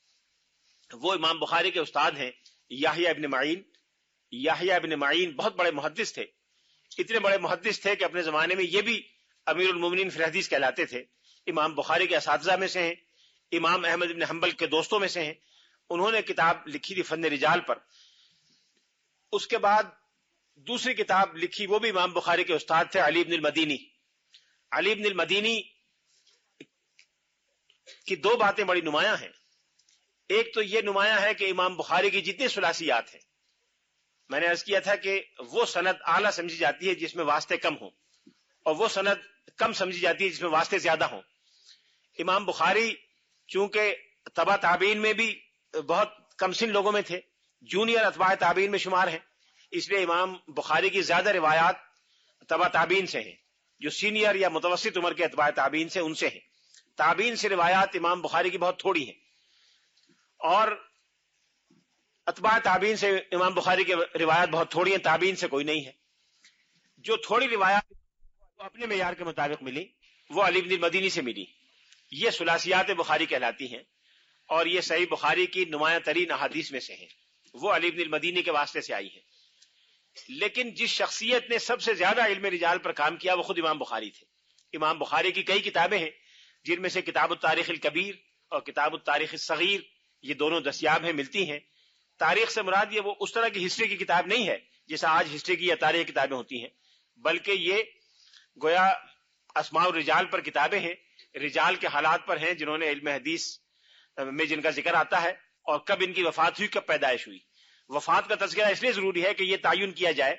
وہ امام بخاری کے استاد ہیں یحییٰ ابن معین. یحییٰ ابن معین بہت بڑے محدث تھے. اتنے بڑے محدث تھے کہ اپنے زمانے میں یہ بھی امیر المومنین فی الحدیث کہلاتے تھے. امام بخاری کے اساتذہ میں سے ہیں، امام احمد بن حنبل کے دوستوں میں سے ہیں. انہوں نے کتاب لکھی تھی فن رجال پر. اس کے بعد دوسری کتاب لکھی، وہ بھی امام بخاری کے استاد تھے، علی بن المدینی. علی بن المدینی کی دو باتیں بڑی نمایاں ہیں. ایک تو یہ نمایاں ہے کہ امام بخاری کی جتنی ثلاثیات ہیں، میں نے عرض کیا تھا کہ وہ سند اعلیٰ سمجھی جاتی ہے جس میں واسطے کم ہوں، اور وہ سند کم سمجھی جاتی ہے جس میں واسطے زیادہ ہوں. امام بخاری چونکہ تبع تابعین میں بھی بہت کم سن لوگوں میں تھے، جونیئر اتباع تابعین میں شمار ہیں، اس لیے امام بخاری کی زیادہ روایات تبع تابعین سے ہیں. جو سینئر یا متوسط عمر کے اتباع تابعین سے ان سے ہیں. تابعین سے روایات امام بخاری کی بہت تھوڑی ہیں، اور اتباع تابعین سے امام بخاری کی روایات بہت تھوڑی ہیں، تابعین سے کوئی نہیں ہے. جو تھوڑی روایات اپنے معیار کے مطابق ملی وہ علی بن المدینی سے ملی. یہ ثلاثیات بخاری کہلاتی ہیں، اور یہ صحیح بخاری کی نمایاں ترین احادیث میں سے ہیں. وہ علی بن المدینی کے واسطے سے آئی ہیں. لیکن جس شخصیت نے سب سے زیادہ علم رجال پر کام کیا وہ خود امام بخاری تھے. امام بخاری کی کئی کتابیں ہیں، جن میں سے کتاب التاریخ الکبیر اور کتاب التاریخ الصغیر یہ دونوں دستیاب ہیں، ملتی ہیں. تاریخ سے مراد یہ وہ اس طرح کی ہسٹری کی کتاب نہیں ہے جیسا آج ہسٹری کی یا تاریخ کتابیں ہوتی ہیں، بلکہ یہ گویا اسماء الرجال پر کتابیں ہیں، رجال کے حالات پر ہیں جنہوں نے علم حدیث میں جن کا ذکر آتا ہے، اور کب ان کی وفات ہوئی، کب پیدائش ہوئی. وفات کا تذکرہ اس لیے ضروری ہے کہ یہ تعین کیا جائے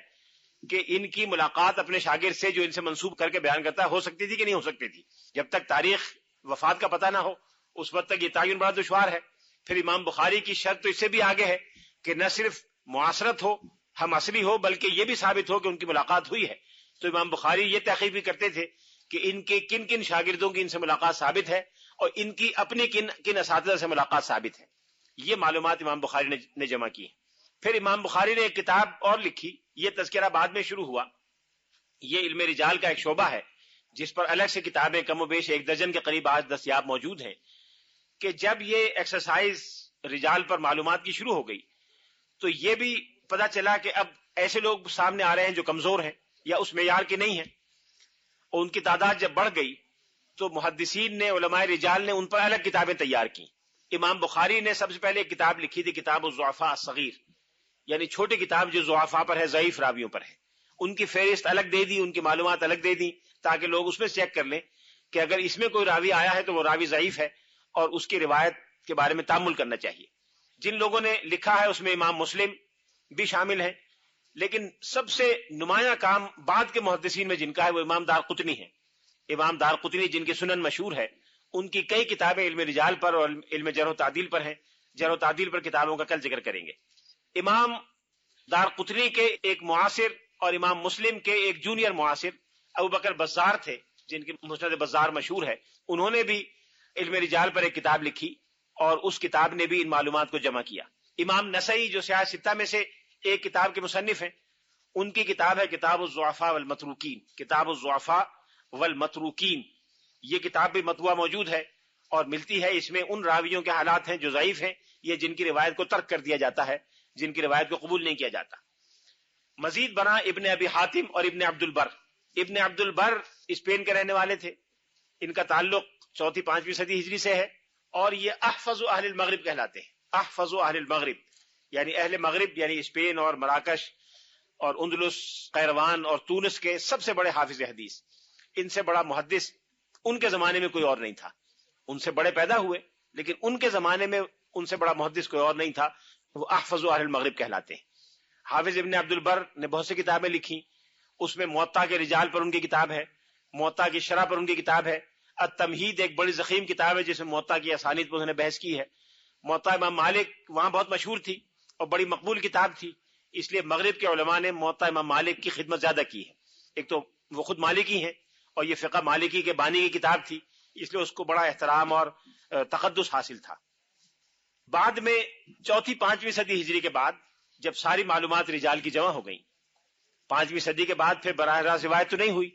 کہ ان کی ملاقات اپنے شاگرد سے جو ان سے منسوب کر کے بیان کرتا ہے ہو سکتی تھی کہ نہیں ہو سکتی تھی. جب تک تاریخ وفات کا پتہ نہ ہو اس وقت تک یہ تعین بڑا دشوار ہے. پھر امام بخاری کی شرط تو اس سے بھی آگے ہے کہ نہ صرف معاصرت ہو، ہم عصری ہو، بلکہ یہ بھی ثابت ہو کہ ان کی ملاقات ہوئی ہے. تو امام بخاری یہ تحقیق بھی کرتے تھے کہ ان کے کن کن شاگردوں کی ان سے ملاقات ثابت ہے اور ان کی اپنی کن کن اساتذہ سے ملاقات ثابت ہے. یہ معلومات امام بخاری نے جمع کی. پھر امام بخاری نے ایک کتاب اور لکھی، یہ تذکرہ بعد میں شروع ہوا. یہ علم رجال کا ایک شعبہ ہے جس پر الگ سے کتابیں کم و بیش 1 درجن کے قریب آج دستیاب موجود ہیں. کہ جب یہ ایکسرسائز رجال پر معلومات کی شروع ہو گئی تو یہ بھی پتہ چلا کہ اب ایسے لوگ سامنے آ رہے ہیں جو کمزور ہیں یا اس معیار کے نہیں ہیں، اور ان کی تعداد جب بڑھ گئی تو محدثین نے، علماء رجال نے ان پر الگ کتابیں تیار کی. امام بخاری نے سب سے پہلے ایک کتاب لکھی تھی، کتاب الضعفاء الصغیر، یعنی چھوٹی کتاب جو ضعفاء پر ہے، ضعیف راویوں پر ہے. ان کی فہرست الگ دے دی، ان کی معلومات الگ دے دی تاکہ لوگ اس میں چیک کر لیں کہ اگر اس میں کوئی راوی آیا ہے تو وہ راوی ضعیف ہے اور اس کی روایت کے بارے میں تأمل کرنا چاہیے. جن لوگوں نے لکھا ہے اس میں امام مسلم بھی شامل ہیں، لیکن سب سے نمایاں کام بعد کے محدثین میں جن کا ہے وہ امام دارقطنی ہیں. امام دارقطنی جن کی سنن مشہور ہے، ان کی کئی کتابیں علم رجال پر اور علم جرح و تعدیل پر ہیں. جرح و تعدیل پر کتابوں کا کل ذکر کریں گے. امام دارقطنی کے ایک معاصر اور امام مسلم کے ایک جونیئر معاصر ابو بکر بزار تھے، جن کی مسند بزار مشہور ہے. انہوں نے بھی علم رجال پر ایک کتاب لکھی اور اس کتاب نے بھی ان معلومات کو جمع کیا. امام نسائی جو سیاہ ستہ میں سے ایک کتاب کے مصنف ہیں، ان کی کتاب ہے کتاب الضعفاء والمتروکین. کتاب الضعفاء والمتروکین یہ کتاب بھی مطبوعہ موجود ہے اور ملتی ہے. اس میں ان راویوں کے حالات ہیں جو ضعیف ہیں، یہ جن کی روایت کو ترک کر دیا جاتا ہے، جن کی روایت کو قبول نہیں کیا جاتا. مزید بنا ابن ابی حاتم اور ابن عبد البر. ابن عبد البر اسپین کے رہنے والے تھے، ان کا تعلق 4ویں 5ویں صدی ہجری سے ہے، اور یہ احفظ اہل المغرب کہلاتے ہیں. احفظ اہل المغرب یعنی اہل مغرب، یعنی اسپین اور مراکش اور اندلس، قیروان اور تونس کے سب سے بڑے حافظ حدیث. ان سے بڑا محدث ان کے زمانے میں کوئی اور نہیں تھا. ان سے بڑے پیدا ہوئے لیکن ان کے زمانے میں ان سے بڑا محدث کوئی اور نہیں تھا. وہ احفظ اہل المغرب کہلاتے ہیں. حافظ ابن عبد البر نے بہت سی کتابیں لکھی. اس میں موطا کے رجال پر ان کی کتاب ہے، موطا کی شرح پر ان کی کتاب ہے. التمہید ایک بڑی ضخیم کتاب ہے جس میں موطا کی اسانید پر انہوں نے بحث کی ہے. موطا امام مالک وہاں بہت مشہور تھی اور بڑی مقبول کتاب تھی، اس لیے مغرب کے علماء نے موطا امام مالک کی خدمت زیادہ کی ہے. ایک تو وہ خود مالکی ہیں اور یہ فقہ مالکی کے بانی کی کتاب تھی، اس لیے اس کو بڑا احترام اور تقدس حاصل تھا. بعد میں 4ویں 5ویں صدی ہجری کے بعد جب ساری معلومات رجال کی جمع ہو گئیں، 5ویں صدی کے بعد پھر براہ راست روایت تو نہیں ہوئی،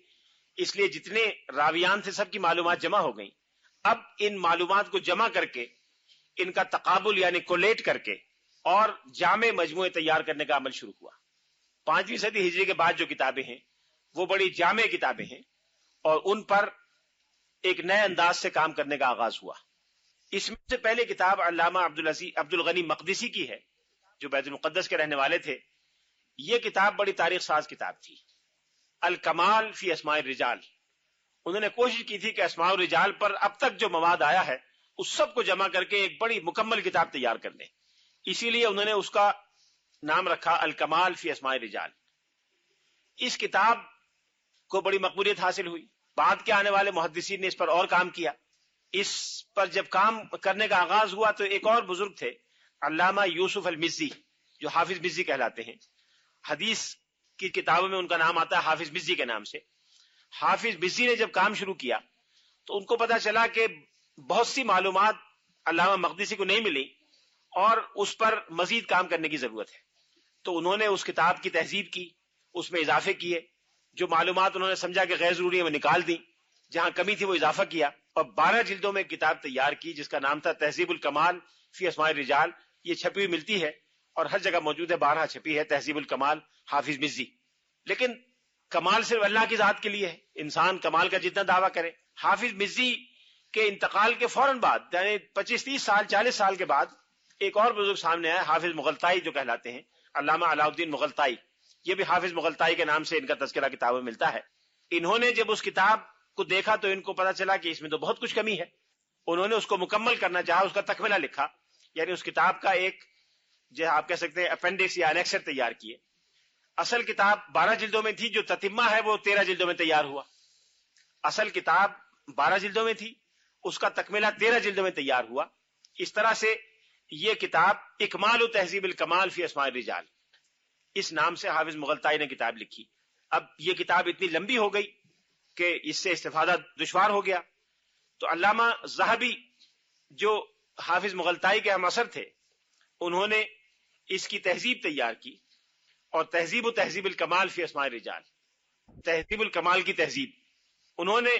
اس لیے جتنے راویان تھے سب کی معلومات جمع ہو گئیں. اب ان معلومات کو جمع کر کے ان کا تقابل یعنی کولیٹ کر کے اور جامع مجموعے تیار کرنے کا عمل شروع ہوا. 5ویں صدی ہجری کے بعد جو کتابیں ہیں وہ بڑی جامع کتابیں ہیں اور ان پر ایک نئے انداز سے کام کرنے کا آغاز ہوا. اس میں سے پہلے کتاب علامہ عبد الغنی مقدسی کی ہے جو بیت المقدس کے رہنے والے تھے. یہ کتاب بڑی تاریخ ساز کتاب تھی. الکمال فی اسماء الرجال، انہوں نے کوشش کی تھی کہ اسماء الرجال پر اب تک جو مواد آیا ہے اس سب کو جمع کر کے ایک بڑی مکمل کتاب تیار کر دیں. اسی لیے انہوں نے اس کا نام رکھا الکمال فی اسماء الرجال. اس کتاب کو بڑی مقبولیت حاصل ہوئی. بعد کے آنے والے محدثین نے اس پر اور کام کیا. اس پر جب کام کرنے کا آغاز ہوا تو ایک اور بزرگ تھے علامہ یوسف المزی، جو حافظ مزی کہلاتے ہیں. حدیث کی کتابوں میں ان کا نام آتا ہے حافظ مزی کے نام سے. حافظ مزی نے جب کام شروع کیا تو ان کو پتا چلا کہ بہت سی معلومات علامہ مقدسی کو نہیں ملی اور اس پر مزید کام کرنے کی ضرورت ہے. تو انہوں نے اس کتاب کی تہذیب کی، اس میں اضافے کیے. جو معلومات انہوں نے سمجھا کہ غیر ضروری ہے وہ نکال دی، جہاں کمی تھی وہ اضافہ کیا، اور 12 جلدوں میں کتاب تیار کی جس کا نام تھا تہذیب الکمال فی اسماء الرجال. یہ چھپی ہوئی ملتی ہے اور ہر جگہ موجود ہے، 12 چھپی ہے تہذیب الکمال حافظ مزی. لیکن کمال صرف اللہ کی ذات کے لیے ہے، انسان کمال کا جتنا دعویٰ کرے. حافظ مزی کے انتقال کے فوراً بعد یعنی 25-30 سال 40 سال کے بعد ایک اور بزرگ سامنے آیا حافظ مغلطائی جو کہلاتے ہیں، علامہ علاء الدین مغلطائی. یہ بھی حافظ مغلطائی کے نام سے ان کا تذکرہ کتابوں میں ملتا ہے. انہوں نے جب اس کتاب کو دیکھا تو ان کو پتا چلا کہ اس میں تو بہت کچھ کمی ہے. انہوں نے اس کو مکمل کرنا چاہا، اس کا تکملہ لکھا، یعنی اس کتاب کا ایک جو آپ کہہ سکتے ہیں اپینڈکس یا انیکسر تیار کیے. اصل کتاب 12 جلدوں میں تھی، جو تتمہ ہے وہ 13 جلدوں میں تیار ہوا. اصل کتاب 12 جلدوں میں تھی، اس کا تکملہ 13 جلدوں میں تیار ہوا. اس طرح سے یہ کتاب اکمال و تہذیب الکمال فی اسماء الرجال اس نام سے حافظ مغلطائی نے کتاب لکھی. اب یہ کتاب اتنی لمبی ہو گئی کہ اس سے استفادہ دشوار ہو گیا. تو علامہ ذہبی جو حافظ مغلطائی کے ہم اثر تھے، انہوں نے اس کی تہذیب تیار کی، اور تہذیب و تہذیب الکمال فی اسماء الرجال، تہذیب الکمال کی تہذیب. انہوں نے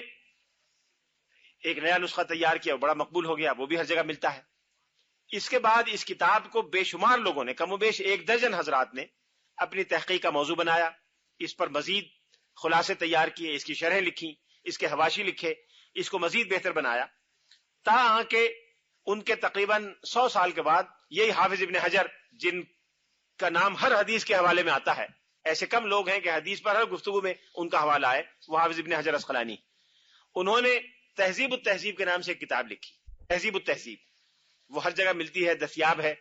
ایک نیا نسخہ تیار کیا، بڑا مقبول ہو گیا، وہ بھی ہر جگہ ملتا ہے. اس کے بعد اس کتاب کو بے شمار لوگوں نے، کم و بیش 1 درجن حضرات نے اپنی تحقیق کا موضوع بنایا. اس پر مزید خلاصے تیار کیے، اس کی شرح لکھی، اس کے حواشی لکھے، اس کو مزید بہتر بنایا، تاہاں کہ ان کے تقریباً 100 سال کے بعد یہی حافظ ابن حجر، جن کا نام ہر حدیث کے حوالے میں آتا ہے، ایسے کم لوگ ہیں کہ حدیث پر ہر گفتگو میں ان کا حوالہ ہے، وہ حافظ ابن حجر اسقلانی. انہوں نے تہذیب التہذیب کے نام سے ایک کتاب لکھی، تہذیب التہذیب. وہ ہر جگہ ملتی ہے، دستیاب ہے.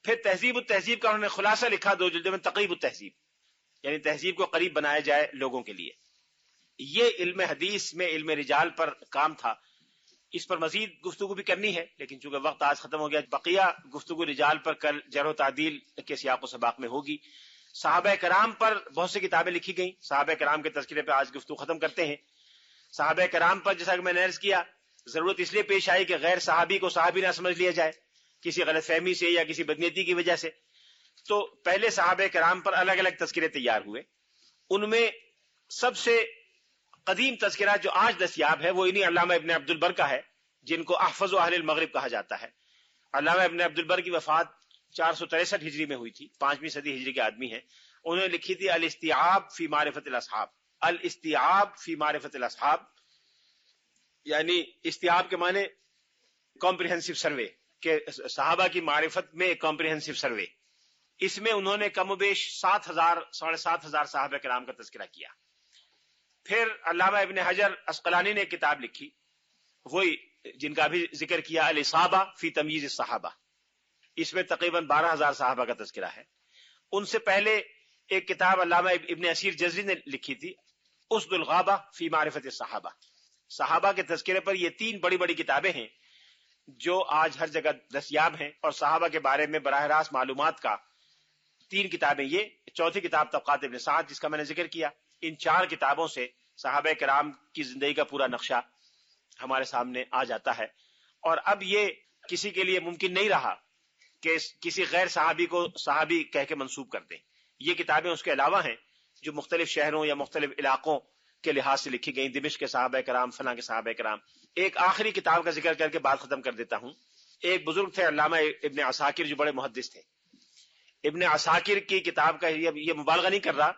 پھر تہذیب التہذیب کا انہوں نے خلاصہ لکھا 2 جلدوں میں، تقریب التہذیب، یعنی تہذیب کو قریب بنایا جائے لوگوں کے لیے. یہ علم حدیث میں علم رجال پر کام تھا. اس پر مزید گفتگو بھی کرنی ہے، لیکن چونکہ وقت آج ختم ہو گیا، بقیہ گفتگو رجال پر کل جرح و تعدیل کے سیاق و سباق میں ہوگی. صحابہ کرام پر بہت سی کتابیں لکھی گئیں. صحابہ کرام کے تذکرے پہ آج گفتگو ختم کرتے ہیں. صحابہ کرام پر جیسا کہ میں نے عرض کیا، ضرورت اس لیے پیش آئی کہ غیر صحابی کو صحابی نہ سمجھ لیا جائے کسی غلط فہمی سے یا کسی بدنیتی کی وجہ سے. تو پہلے صحابہ کرام پر الگ الگ تذکرے تیار ہوئے. ان میں سب سے قدیم تذکرہ جو آج دستیاب ہے وہ انہی علامہ ابن عبد البر کا ہے، جن کو احفظ اہل المغرب کہا جاتا ہے. علامہ ابن عبد البر کی وفات 463 ہجری میں ہوئی تھی، 5ویں صدی ہجری کے آدمی ہیں. انہوں نے لکھی تھی الاستیعاب فی معرفت الاصحاب. الاستیعاب فی معرفت الاصحاب یعنی استیعاب کے معنی کمپریہنسو سروے، کہ صحابہ کی معرفت میں ایک کمپریہنسو سروے. اس میں انہوں نے کم و بیش 7,000 صحابہ کرام کا تذکرہ کیا. پھر علامہ ابن حجر اسقلانی نے کتاب لکھی، وہی جن کا بھی ذکر کیا، الاصابہ فی تمییز الصحابہ. اس میں تقریباً 12,000 صحابہ کا تذکرہ ہے. ان سے پہلے ایک کتاب علامہ ابن اسیر جزری نے لکھی تھی، اسد الغابہ فی معرفت الصحابہ. صحابہ کے تذکرے پر یہ 3 بڑی بڑی کتابیں ہیں جو آج ہر جگہ دستیاب ہیں، اور صحابہ کے بارے میں براہ راست معلومات کا 3 کتابیں. یہ چوتھی کتاب طبقات ابن سعد جس کا میں نے ذکر کیا. ان 4 کتابوں سے صحابہ کرام کی زندگی کا پورا نقشہ ہمارے سامنے آ جاتا ہے. اور اب یہ کسی کے لیے ممکن نہیں رہا کہ کسی غیر صحابی کو صحابی کہہ کے منسوب کر دیں. یہ کتابیں اس کے علاوہ ہیں جو مختلف شہروں یا مختلف علاقوں کے لحاظ سے لکھی گئیں، دمشق کے صحابہ کرام، فلاں کے صحابہ کرام. ایک آخری کتاب کا ذکر کر کے بات ختم کر دیتا ہوں. ایک بزرگ تھے علامہ ابن عساکر، جو بڑے محدث تھے. ابن عساکر کی کتاب کا یہ مبالغہ نہیں کر رہا،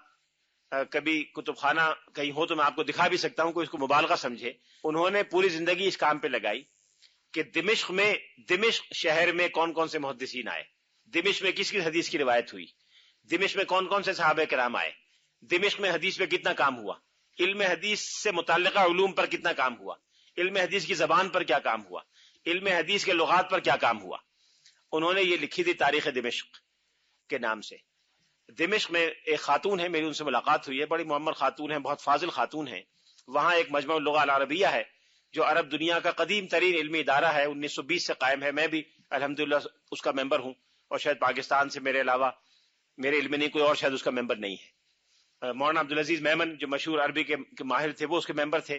کبھی کتب خانہ کہیں ہو تو میں آپ کو دکھا بھی سکتا ہوں، کوئی اس کو مبالغہ سمجھے. انہوں نے پوری زندگی اس کام پہ لگائی کہ دمشق شہر میں کون کون سے محدثین آئے، دمشق میں کس کس حدیث کی روایت ہوئی، دمشق میں کون کون سے صحابہ کرام آئے، دمشق میں حدیث پہ کتنا کام ہوا. علم حدیث سے متعلقہ علوم پر کتنا کام ہوا، علم حدیث کی زبان پر کیا کام ہوا، علم حدیث کے لغات پر کیا کام ہوا. انہوں نے یہ لکھی تھی تاریخ دمشق کے نام سے. دمشق میں ایک خاتون ہے، میری ان سے ملاقات ہوئی ہے، بڑی معمر خاتون ہے، بہت فاضل خاتون ہے. وہاں ایک مجمع اللغہ العربیہ ہے جو عرب دنیا کا قدیم ترین علمی ادارہ ہے، 1920 سے قائم ہے. میں بھی الحمدللہ اس کا ممبر ہوں، اور شاید پاکستان سے میرے علاوہ میرے علم میں نہیں کوئی اور شاید اس کا ممبر نہیں ہے. مولانا عبدالعزیز میمن جو مشہور عربی کے ماہر تھے وہ اس کے ممبر تھے.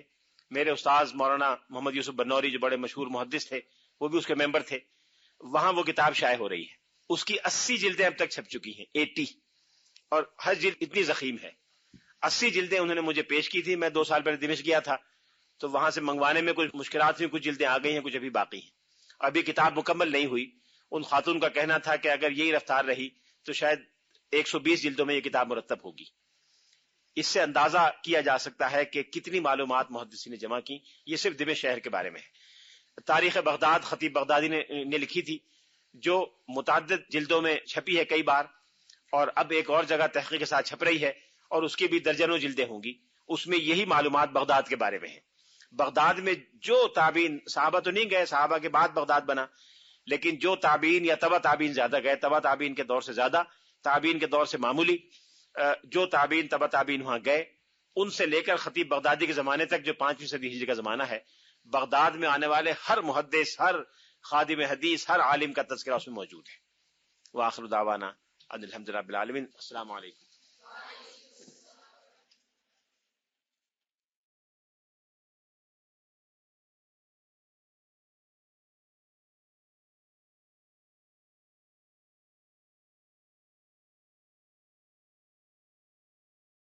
میرے استاذ مولانا محمد یوسف بنوری جو بڑے مشہور محدث تھے وہ بھی اس کے ممبر تھے. وہاں وہ کتاب شائع ہو رہی ہے، اس کی 80 جلدیں اب تک چھپ چکی ہیں، 80، اور ہر جلد اتنی ضخیم ہے. 80 جلدیں انہوں نے مجھے پیش کی تھی. میں 2 سال پہلے دمشق گیا تھا تو وہاں سے منگوانے میں کچھ مشکلات ہوئی، کچھ جلدیں آ گئی ہیں، کچھ ابھی باقی ہیں. ابھی کتاب مکمل نہیں ہوئی. ان خاتون کا کہنا تھا کہ اگر یہی رفتار رہی تو شاید 120 جلدوں میں یہ کتاب مرتب ہوگی. اس سے اندازہ کیا جا سکتا ہے کہ کتنی معلومات محدثین نے جمع کی. یہ صرف دمشق شہر کے بارے میں ہے. تاریخ بغداد خطیب بغدادی نے لکھی تھی جو متعدد جلدوں میں چھپی ہے کئی بار، اور اب ایک اور جگہ تحقیق کے ساتھ چھپ رہی ہے اور اس کی بھی درجنوں جلدیں ہوں گی. اس میں یہی معلومات بغداد کے بارے میں ہیں. بغداد میں جو تابعین، صحابہ تو نہیں گئے، صحابہ کے بعد بغداد بنا، لیکن جو تابعین یا تبع تابعین زیادہ گئے، تبع تابعین کے دور سے زیادہ، تابعین کے دور سے معمولی، جو تابعین تبع تابعین وہاں گئے، ان سے لے کر خطیب بغدادی کے زمانے تک جو 5ویں صدی ہجری کا زمانہ ہے، بغداد میں آنے والے ہر محدث، ہر خادم حدیث، ہر عالم کا تذکرہ اس میں موجود ہے. وآخر دعوانا ان الحمد للہ رب العالمین. السلام علیکم.